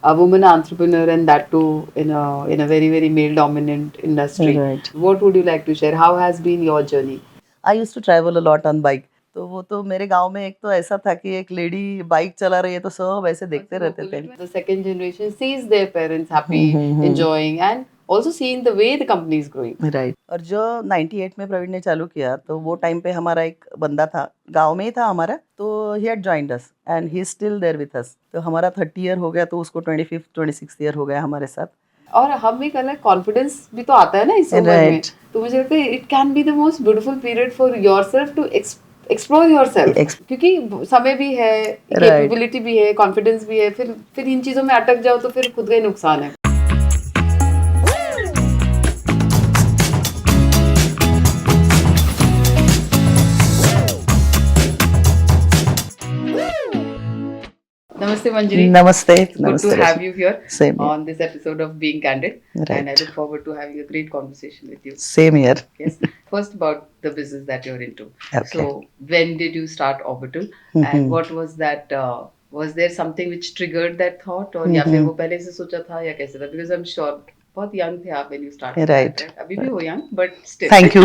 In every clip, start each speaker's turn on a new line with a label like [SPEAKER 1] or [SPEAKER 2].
[SPEAKER 1] a woman entrepreneur, and that too in a very very male dominant industry.
[SPEAKER 2] Right.
[SPEAKER 1] What would you like to share? How has been your journey?
[SPEAKER 2] I used to travel a lot on bike. तो वो तो मेरे गांव में एक तो ऐसा था कि एक लेडी बाइक चला रही है तो सब ऐसे देखते रहते थे।
[SPEAKER 1] The second generation sees their parents happy,
[SPEAKER 2] hmm.
[SPEAKER 1] enjoying, and also seeing the way the company is growing.
[SPEAKER 2] Right. और जो 98 में प्रवीण ने चालू किया तो वो टाइम पे हमारा एक बंदा था, गांव में ही था हमारा, तो he had joined us and he is still there with us. तो हमारा 30 ईयर हो गया, तो उसको 25th 26th ईयर हो गया हमारे साथ।
[SPEAKER 1] और हम एक अलग कॉन्फिडेंस भी तो आता है ना इस उम्र में।
[SPEAKER 2] राइट।
[SPEAKER 1] तो मुझे लगता है it can be the most beautiful period for yourself to explore yourself, क्योंकि समय भी है, कैपेबिलिटी भी है, कॉन्फिडेंस भी है। फिर इन चीजों में अटक जाओ तो फिर खुद का ही नुकसान है। Namaste Manjari.
[SPEAKER 2] नमस्ते।
[SPEAKER 1] Good
[SPEAKER 2] नमस्ते
[SPEAKER 1] to have you here
[SPEAKER 2] same
[SPEAKER 1] on this episode of Being Candid.
[SPEAKER 2] Right.
[SPEAKER 1] And I look forward to having a great conversation with you.
[SPEAKER 2] Same year.
[SPEAKER 1] Yes. First about the business that you're into.
[SPEAKER 2] Okay.
[SPEAKER 1] So when did you start Orbital? And what was that? Was there something which triggered that thought, or या फिर वो पहले से सोचा था या कैसे था? Because I'm sure बहुत young थे आप when you started.
[SPEAKER 2] Right.
[SPEAKER 1] That, right? अभी भी हो young, but still.
[SPEAKER 2] Thank you.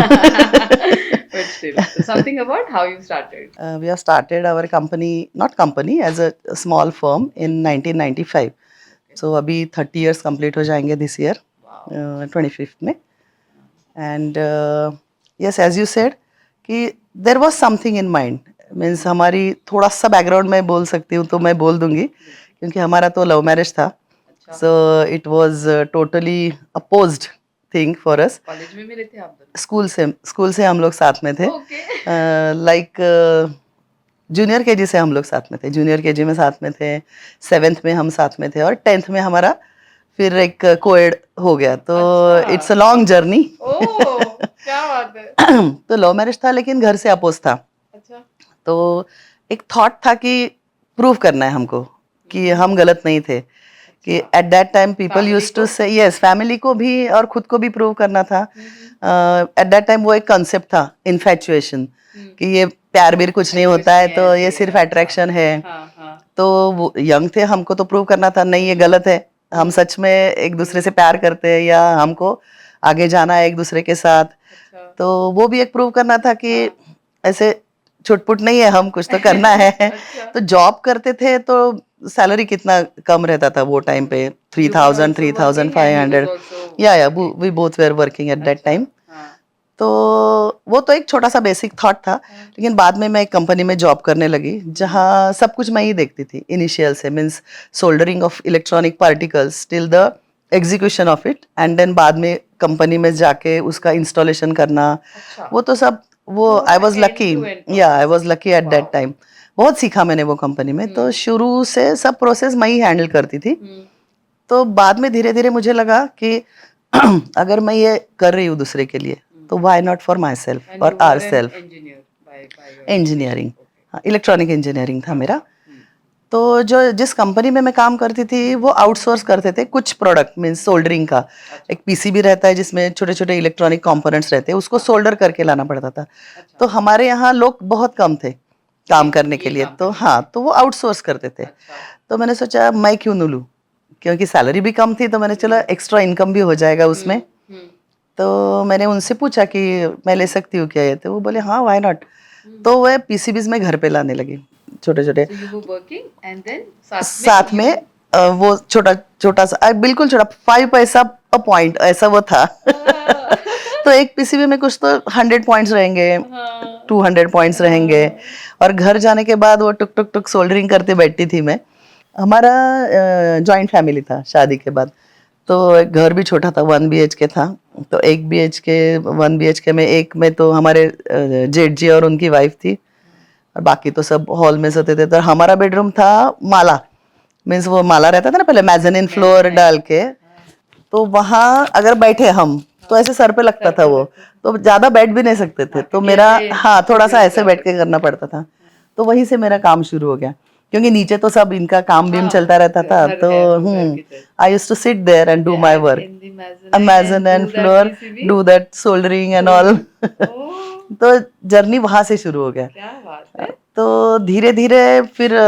[SPEAKER 1] But still, so something about how you started.
[SPEAKER 2] We have started our company, not company, as a small firm in 1995. So अभी 30 years complete हो जाएंगे this year, 25th में। And yes, as you said कि there was something in mind. Means हमारी थोड़ा सा background मैं बोल सकती हूँ तो मैं बोल दूंगी, क्योंकि हमारा तो लव मैरिज था। So it was totally opposed thing for us.
[SPEAKER 1] College में मिले थे आप दोनों?
[SPEAKER 2] स्कूल से हम लोग साथ में थे। लाइक जूनियर केजी से हम लोग साथ में थे, जूनियर केजी में साथ में थे, 7th में हम साथ में थे, और 10th में हमारा फिर एक कोएड हो गया। तो इट्स अ लॉन्ग जर्नी।
[SPEAKER 1] क्या बात है।
[SPEAKER 2] तो लव मैरिज था लेकिन घर से अपोज था।
[SPEAKER 1] अच्छा।
[SPEAKER 2] तो एक थॉट था कि प्रूव करना है हमको कि हम गलत नहीं थे, कि at that time people used to say, yes, family को भी और खुद को भी प्रूव करना था। एट दैट टाइम वो एक कॉन्सेप्ट था, इन्फैचुएशन, कि ये प्यार भी कुछ नहीं होता है, तो ये सिर्फ अट्रैक्शन है। तो वो यंग थे, हमको तो प्रूव करना था नहीं ये गलत है, हम सच में एक दूसरे से प्यार करते हैं या हमको आगे जाना है एक दूसरे के साथ। तो वो भी एक प्रूव करना था कि ऐसे छुटपुट नहीं है, हम कुछ तो करना है। तो जॉब करते थे तो सैलरी कितना कम रहता था वो टाइम पे, 3000 3500। या we both were working at that time. तो वो तो एक छोटा सा बेसिक थॉट था। लेकिन बाद में मैं एक कंपनी में जॉब करने लगी जहाँ सब कुछ मैं ही देखती थी इनिशियल से, means soldering of electronic particles till the execution of it, and then बाद में कंपनी में जाके उसका इंस्टॉलेशन करना। वो तो सब वो आई वॉज लकी, या I was lucky eight that time. बहुत सीखा मैंने वो कंपनी में। तो शुरू से सब प्रोसेस मैं ही हैंडल करती थी। तो बाद में धीरे धीरे मुझे लगा कि अगर मैं ये कर रही हूँ दूसरे के लिए, तो why not for myself और our self. Engineering, electronic engineering था मेरा। तो जो जिस कंपनी में मैं काम करती थी वो आउटसोर्स करते थे कुछ प्रोडक्ट, मीन्स सोल्डरिंग का। एक पीसीबी रहता है जिसमें छोटे छोटे इलेक्ट्रॉनिक कंपोनेंट्स रहते हैं, उसको सोल्डर करके लाना पड़ता था। तो हमारे यहाँ लोग बहुत कम थे काम करने के लिए, तो हाँ, तो वो आउटसोर्स करते थे। तो मैंने सोचा मैं क्यों न लूँ, क्योंकि सैलरी भी कम थी, तो मैंने चला एक्स्ट्रा इनकम भी हो जाएगा उसमें। तो मैंने उनसे पूछा कि मैं ले सकती हूँ क्या ये, तो वो बोले हाँ व्हाई नॉट। तो वह पीसीबीज में घर पे लाने लगी छोटे छोटे। साथ में वो छोटा छोटा सा, बिल्कुल छोटा, 5 पैसा अ पॉइंट ऐसा वो था। तो एक पीसीबी में कुछ तो 100 पॉइंट्स रहेंगे, 200 पॉइंट्स रहेंगे, और घर जाने के बाद वो टुक टुक टुक सोल्डरिंग करते बैठती थी मैं। हमारा जॉइंट फैमिली था शादी के बाद, तो घर भी छोटा था, 1 BHK था। तो 1 BHK 1 BHK में एक में तो हमारे जेठ जी और उनकी वाइफ थी, और बाकी तो सब हॉल में सोते थे। तो हमारा बेडरूम था माला, मीन्स वो माला रहता था ना पहले, मेज़ानिन फ्लोर डाल के। तो वहाँ अगर बैठे हम तो ऐसे सर पे लगता था वो, तो ज़्यादा बैठ भी नहीं सकते थे। तो मेरा, हाँ, थोड़ा सा ऐसे बैठ के करना पड़ता था। तो वहीं से मेरा काम शुरू हो गया, क्योंकि नीचे तो सब इनका काम बीम चलता रहता था। तो I used to sit there and do my work, Amazon and floor, do that soldering and all. तो जर्नी वहां से शुरू हो गया। तो धीरे धीरे फिर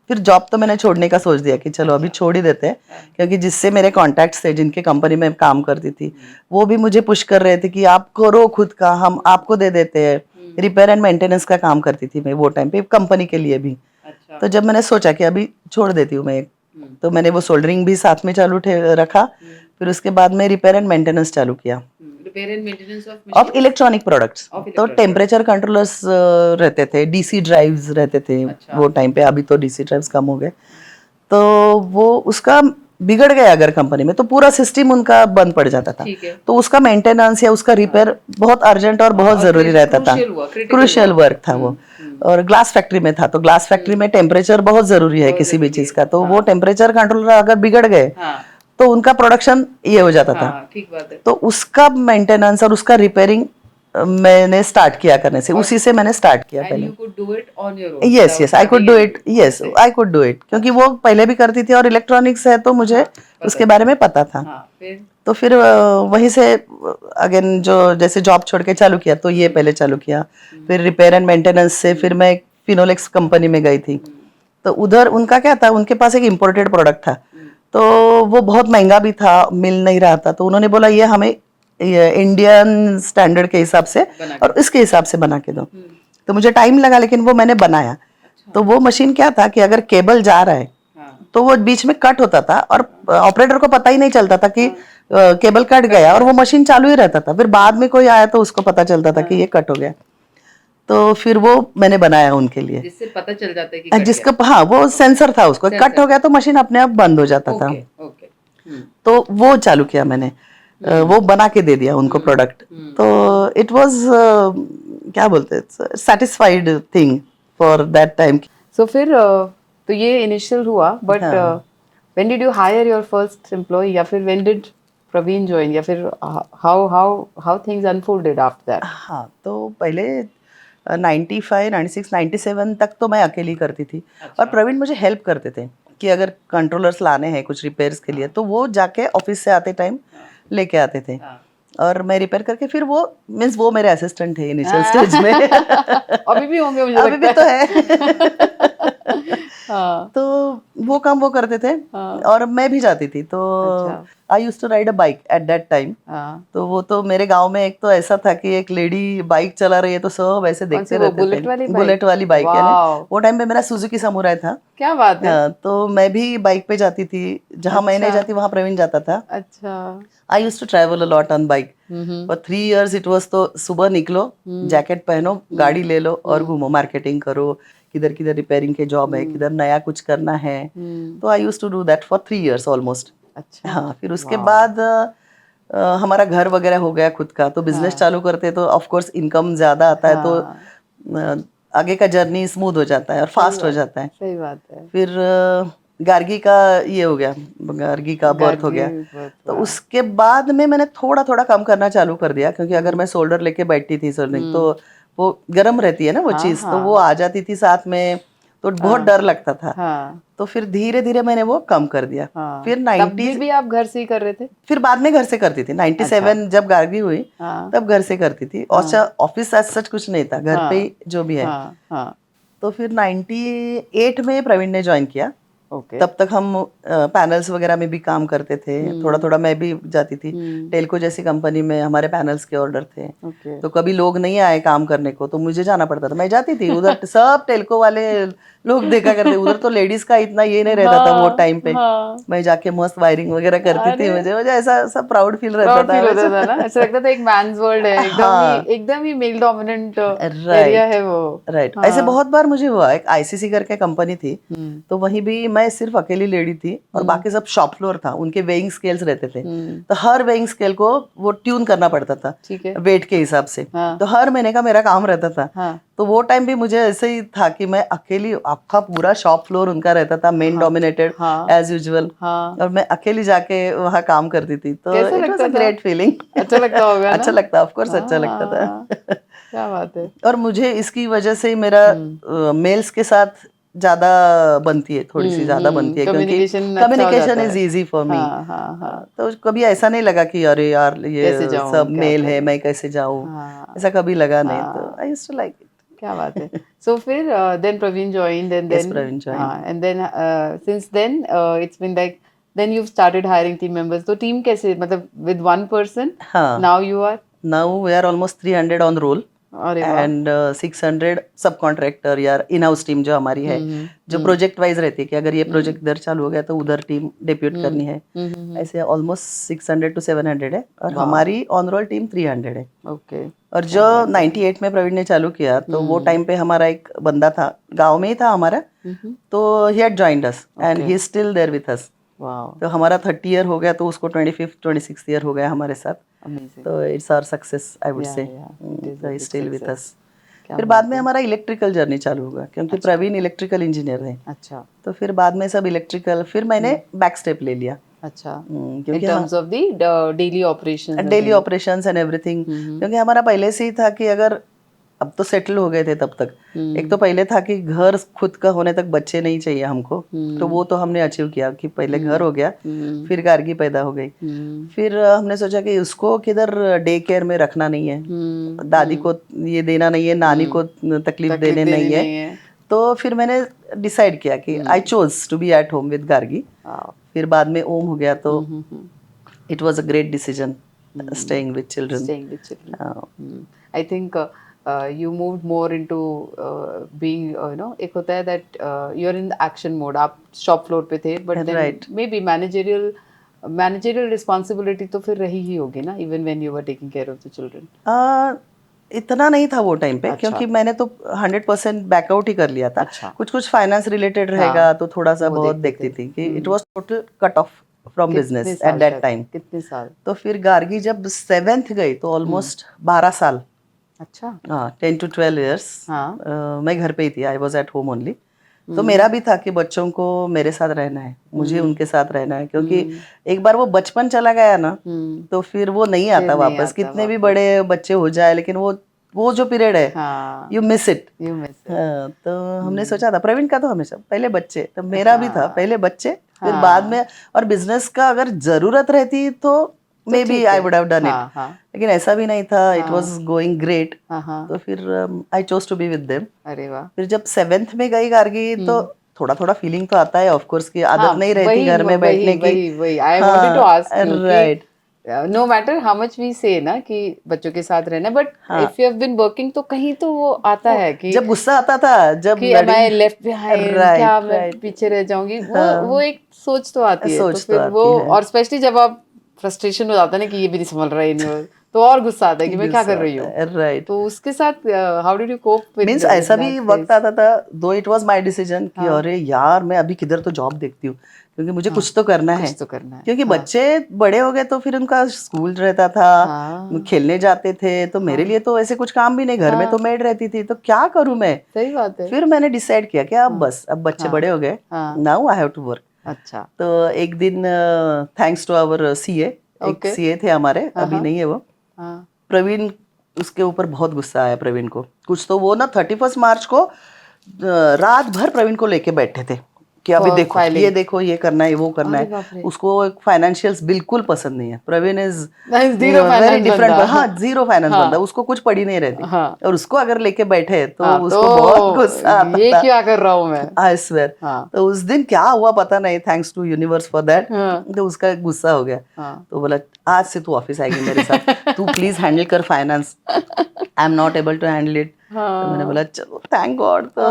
[SPEAKER 2] फिर जॉब तो मैंने छोड़ने का सोच दिया कि चलो अभी छोड़ ही देते हैं, क्योंकि जिससे मेरे कॉन्टैक्ट्स थे, जिनके कंपनी में काम करती थी, वो भी मुझे पुश कर रहे थे कि आप करो खुद का, हम आपको दे देते हैं। रिपेयर एंड मेंटेनेंस का काम करती थी मैं वो टाइम पे कंपनी के लिए भी।
[SPEAKER 1] अच्छा।
[SPEAKER 2] तो जब मैंने सोचा कि अभी छोड़ देती हूँ मैं, तो मैंने वो सोल्डरिंग भी साथ में चालू रखा। फिर उसके बाद मैं रिपेयर एंड मेंटेनेंस चालू किया
[SPEAKER 1] repair and maintenance
[SPEAKER 2] of electronic products. तो टेम्परेचर कंट्रोलर्स रहते थे, डीसी ड्राइव्स रहते थे वो टाइम पे, अभी तो डीसी ड्राइव्स कम हो गए। तो वो उसका बिगड़ गया अगर कंपनी में, तो पूरा सिस्टम उनका बंद पड़ जाता था। तो उसका मेंटेनेंस या उसका रिपेयर बहुत अर्जेंट और बहुत जरूरी रहता था, क्रूशियल वर्क था वो। और ग्लास फैक्ट्री में था, तो ग्लास फैक्ट्री में टेम्परेचर बहुत जरूरी है किसी भी चीज का। तो वो टेम्परेचर कंट्रोलर अगर बिगड़ गए तो उनका प्रोडक्शन ये हो जाता था।
[SPEAKER 1] ठीक बात है।
[SPEAKER 2] तो उसका मेंटेनेंस और उसका रिपेयरिंग मैंने स्टार्ट किया करने से, उसी से मैंने स्टार्ट किया पहले।
[SPEAKER 1] you could do it on your own
[SPEAKER 2] yes yes, I could do it,
[SPEAKER 1] without
[SPEAKER 2] yes I could do it, क्योंकि वो पहले भी करती थी और इलेक्ट्रॉनिक्स है तो मुझे उसके बारे में पता था। तो फिर वहीं से अगेन जो जैसे जॉब छोड़ के चालू किया, तो ये पहले चालू किया। फिर रिपेयर एंड मेंटेनेंस से फिर मैं फिनोलेक्स कंपनी में गई थी। तो उधर उनका क्या था, उनके पास एक इम्पोर्टेड प्रोडक्ट था, तो वो बहुत महंगा भी था, मिल नहीं रहा था। तो उन्होंने बोला ये हमें इंडियन स्टैंडर्ड के हिसाब से और इसके हिसाब से बना के दो। तो मुझे टाइम लगा, लेकिन वो मैंने बनाया। तो वो मशीन क्या था कि अगर केबल जा रहा है तो वो बीच में कट होता था और ऑपरेटर को पता ही नहीं चलता था कि केबल कट गया, और वो मशीन चालू ही रहता था। फिर बाद में कोई आया तो उसको पता चलता था कि ये कट हो गया। तो फिर वो मैंने बनाया उनके लिए,
[SPEAKER 1] जिससे पता चल जाता है कि
[SPEAKER 2] जिसका हाँ वो सेंसर था, उसको कट हो गया तो मशीन अपने आप बंद हो जाता था। तो वो चालू किया मैंने, वो बना के दे दिया उनको प्रोडक्ट। तो इट वाज क्या बोलते हैं, satisfied thing for that time.
[SPEAKER 1] So फिर तो ये इनिशियल हुआ, but when did you hire your first employee, या फिर व्हेन डिड प्रवीण ज्वाइन, या फिर how things unfolded after that?
[SPEAKER 2] हाँ, तो पहले 95, 96, 97 तक तो मैं अकेली करती थी। और प्रवीण मुझे हेल्प करते थे कि अगर कंट्रोलर्स लाने हैं कुछ रिपेयर्स के लिए, तो वो जाके ऑफिस से आते टाइम लेके आते थे और मैं रिपेयर करके, फिर वो मीन्स वो मेरे असिस्टेंट थे इनिशियल स्टेज में।
[SPEAKER 1] अभी भी होंगे मुझे
[SPEAKER 2] अभी भी तो है।
[SPEAKER 1] हाँ।
[SPEAKER 2] तो वो काम वो करते थे और मैं भी जाती थी। तो I used to ride a bike at that time. तो वो तो मेरे गांव में एक तो ऐसा था कि एक लेडी बाइक चला रही है तो सब ऐसे देखते रहते थे। बुलेट वाली बाइक है ना, वो टाइम पे मेरा सुजुकी समुराई था।
[SPEAKER 1] क्या बात है।
[SPEAKER 2] तो मैं भी बाइक पे जाती थी, जहाँ मैं नहीं जाती वहाँ प्रवीण जाता था।
[SPEAKER 1] अच्छा।
[SPEAKER 2] I used to travel a lot on bike for 3 years। It was तो सुबह निकलो, जैकेट पहनो, गाड़ी ले लो और घूमो, मार्केटिंग करो, किधर किधर रिपेयरिंग के जॉब है, किधर नया कुछ करना है। तो I used to do that for 3 years almost.
[SPEAKER 1] अच्छा।
[SPEAKER 2] हाँ, फिर उसके बाद हमारा घर वगैरह हो गया खुद का, तो बिजनेस चालू करते तो ऑफ कोर्स इनकम ज्यादा आता है, तो आगे का जर्नी स्मूथ हो जाता है और फास्ट हो जाता है।
[SPEAKER 1] सही बात है।
[SPEAKER 2] फिर गार्गी का ये हो गया, गार्गी का बर्थ हो गया। तो उसके बाद में मैंने थोड़ा थोड़ा काम करना चालू कर दिया, क्योंकि अगर मैं शोल्डर लेके बैठती थी सोल्डरिंग, तो वो गर्म रहती है ना वो चीज, तो वो आ जाती थी साथ में, तो बहुत डर लगता था। तो फिर धीरे धीरे मैंने वो कम कर दिया। फिर 90s
[SPEAKER 1] भी आप घर से ही कर रहे थे?
[SPEAKER 2] फिर बाद में घर से करती थी। 97 जब गार्गी हुई तब घर से करती थी, और ऑफिस सच कुछ नहीं था, घर पे ही जो भी है। तो फिर 98 में प्रवीण ने ज्वाइन किया। तब तक हम पैनल्स वगैरह में भी काम करते थे, थोड़ा थोड़ा मैं भी जाती थी। टेल्को जैसी कंपनी में हमारे पैनल्स के ऑर्डर थे। तो कभी लोग नहीं आए काम करने को तो मुझे जाना पड़ता था, मैं जाती थी उधर। सब टेल्को वाले लोग देखा करते, उधर तो लेडीज का इतना ये नहीं रहता था वो टाइम पे। मैं जाके मस्त वायरिंग वगैरह करती थी, मुझे ऐसा सब प्राउड फील रहता था
[SPEAKER 1] ना, ऐसा लगता था एक मैन्स वर्ल्ड है, एकदम ही मेल डोमिनेंट एरिया है वो।
[SPEAKER 2] राइट। ऐसे बहुत बार मुझे हुआ, एक आईसीसी करके कंपनी थी, तो वहीं भी मैं सिर्फ अकेली लेडी थी और बाकी सब शॉप फ्लोर था, उनके वेइंग स्केल्स रहते थे। तो हर वेइंग स्केल को वो ट्यून करना पड़ता था वेट के हिसाब से। तो हर महीने का मेरा काम रहता था। तो वो टाइम भी मुझे ऐसे ही था कि मैं अकेली, आपका पूरा शॉप फ्लोर उनका रहता था, मेन डोमिनेटेड एज यूजुअल, और मैं अकेली जाके वहाँ काम करती थी। तो it was a great feeling.
[SPEAKER 1] अच्छा लगता होगा ना?
[SPEAKER 2] अच्छा लगता, ऑफ कोर्स अच्छा लगता था।
[SPEAKER 1] क्या बात है।
[SPEAKER 2] और मुझे इसकी वजह से मेरा मेल्स के साथ ज्यादा बनती है, थोड़ी सी ज्यादा बनती है, क्योंकि communication is easy for me. तो कभी ऐसा नहीं लगा कि अरे यार ये सब मेल है, मैं कैसे जाऊं, ऐसा कभी लगा नहीं। तो I used to like it.
[SPEAKER 1] क्या बात है. So फिर then Praveen joined and
[SPEAKER 2] Yes,
[SPEAKER 1] then
[SPEAKER 2] Praveen joined.
[SPEAKER 1] and then since then it's been like then you've started hiring team members. तो team कैसे मतलब with one person
[SPEAKER 2] हाँ.
[SPEAKER 1] now you are
[SPEAKER 2] Now we are almost 300 on roll.
[SPEAKER 1] अरे वाह.
[SPEAKER 2] And 600 सब contractor या in house team जो हमारी है, जो प्रोजेक्ट वाइज रहती है कि अगर ये प्रोजेक्ट इधर चालू हो गया तो उधर टीम डेप्यूट करनी है. ऐसे ऑलमोस्ट 600 to 700 है और हमारी ऑन रोल टीम 300 है.
[SPEAKER 1] ओके.
[SPEAKER 2] और जो 98 में प्रवीण ने चालू किया तो वो टाइम पे हमारा एक बंदा था, गांव में ही था हमारा, तो he had joined us and he is still there with us. तो हमारा 30 ईयर हो गया तो उसको 26 ईयर हो गया हमारे साथ.
[SPEAKER 1] Amazing.
[SPEAKER 2] तो it's our success I would say.
[SPEAKER 1] it is a
[SPEAKER 2] still
[SPEAKER 1] big
[SPEAKER 2] with
[SPEAKER 1] success.
[SPEAKER 2] Us. फिर बाद में हमारा इलेक्ट्रिकल जर्नी चालू हुआ क्योंकि प्रवीण इलेक्ट्रिकल इंजीनियर है.
[SPEAKER 1] अच्छा.
[SPEAKER 2] तो फिर बाद में सब इलेक्ट्रिकल, फिर मैंने बैक स्टेप ले लिया.
[SPEAKER 1] अच्छा. In
[SPEAKER 2] क्योंकि
[SPEAKER 1] terms of the daily operations and
[SPEAKER 2] daily operations and everything, क्योंकि हमारा पहले से ही था कि अगर अब तो सेटल हो गए थे तब तक. एक तो पहले था कि घर खुद का होने तक बच्चे नहीं चाहिए हमको, तो वो तो हमने अचीव किया कि पहले घर हो गया, फिर गार्गी पैदा हो गई. फिर हमने सोचा कि उसको किधर डे केयर में रखना नहीं है, दादी को ये देना नहीं है, नानी को तकलीफ देने नहीं है. तो फिर मैंने डिसाइड किया कि I chose to be at home with Gargi. फिर बाद में ओम हो गया तो it was a great decision staying with children.
[SPEAKER 1] I think you moved more into being एक होता है that you're in the action mode. आप shop floor पे थे but then
[SPEAKER 2] Right.
[SPEAKER 1] maybe managerial responsibility तो फिर रही ही होगी ना even when you were taking care of the children.
[SPEAKER 2] इतना नहीं था वो टाइम पे. क्योंकि मैंने तो 100% बैकआउट ही कर लिया था. कुछ कुछ फाइनेंस रिलेटेड रहेगा तो थोड़ा सा बहुत देखती थी कि it was total cut off from business at that time.
[SPEAKER 1] कितने साल?
[SPEAKER 2] तो फिर गार्गी जब 7th गई तो ऑलमोस्ट 12 साल.
[SPEAKER 1] अच्छा.
[SPEAKER 2] हाँ, 10 to 12 years.
[SPEAKER 1] हाँ.
[SPEAKER 2] मैं घर पे ही थी, I was at home only. तो मेरा भी था कि बच्चों को मेरे साथ रहना है, मुझे उनके साथ रहना है, क्योंकि एक बार वो बचपन चला गया ना तो फिर वो नहीं आता वापस. कितने भी बड़े बच्चे हो जाए लेकिन वो जो पीरियड है यू मिस इट. तो हमने सोचा था प्रवीण का तो हमेशा पहले बच्चे, तो मेरा भी था पहले बच्चे फिर बाद में. और बिजनेस का अगर जरूरत रहती तो maybe I would have done it, लेकिन ऐसा भी नहीं था. It was going great. तो फिर I chose to be with them.
[SPEAKER 1] अरे वाह.
[SPEAKER 2] फिर जब 7th में गई गार्गी तो थोड़ा थोड़ा फीलिंग तो आता है ऑफ कोर्स की आदत नहीं रहती घर में बैठने की.
[SPEAKER 1] I wanted to ask you.
[SPEAKER 2] Right.
[SPEAKER 1] No matter how much we say ना कि बच्चों के साथ रहना, but if you have been working तो कहीं तो वो आता है कि
[SPEAKER 2] जब गुस्सा आता था, जब
[SPEAKER 1] कि am I left behind, क्या मैं पीछे रह जाऊंगी, वो एक सोच तो आती है. तो फिर वो, और स्पेशली जब आप फ्रस्ट्रेशन हो जाता है ना कि ये भी नहीं संभल रहा है तो और गुस्सा आता है कि मैं क्या कर रही हूँ.
[SPEAKER 2] राइट.
[SPEAKER 1] तो उसके साथ how did you cope with?
[SPEAKER 2] Means ऐसा भी वक्त आता था, दो इट वाज माय डिसीजन कि अरे यार मैं अभी किधर तो जॉब देखती हूँ क्योंकि मुझे कुछ तो करना है. क्योंकि बच्चे बड़े हो गए तो फिर उनका स्कूल रहता था, खेलने जाते थे, तो मेरे लिए तो ऐसे कुछ काम भी नहीं, घर में तो मेड रहती थी, तो क्या करूँ मैं.
[SPEAKER 1] सही बात है.
[SPEAKER 2] फिर मैंने डिसाइड किया कि अब बस, अब बच्चे बड़े हो गए, now I have to work.
[SPEAKER 1] अच्छा.
[SPEAKER 2] तो एक दिन थैंक्स टू आवर सीए, एक सीए थे हमारे, अभी नहीं है वो, प्रवीण, उसके ऊपर बहुत गुस्सा आया प्रवीण को. कुछ तो वो ना 31 मार्च को रात भर प्रवीण को लेके बैठे थे कि अभी देखो ये देखो, ये करना है, वो करना है. उसको फाइनेंशियल्स बिल्कुल पसंद नहीं है. Praveen is very different. हाँ, जीरो फाइनेंस बंदा, उसको कुछ पड़ी नहीं रहती. और उसको अगर लेके बैठे तो उसको बहुत गुस्सा आता था.
[SPEAKER 1] ये क्या कर रहा हूँ मैं,
[SPEAKER 2] आई स्वेयर. तो उस दिन क्या हुआ पता नहीं, thanks to universe for that. तो उसका गुस्सा हो गया. तो बोला आज से तू ऑफिस आएगी मेरे साथ, तू प्लीज हैंडल कर finance, I am not able to handle it. तो मैंने बोला चलो थैंक गॉड. तो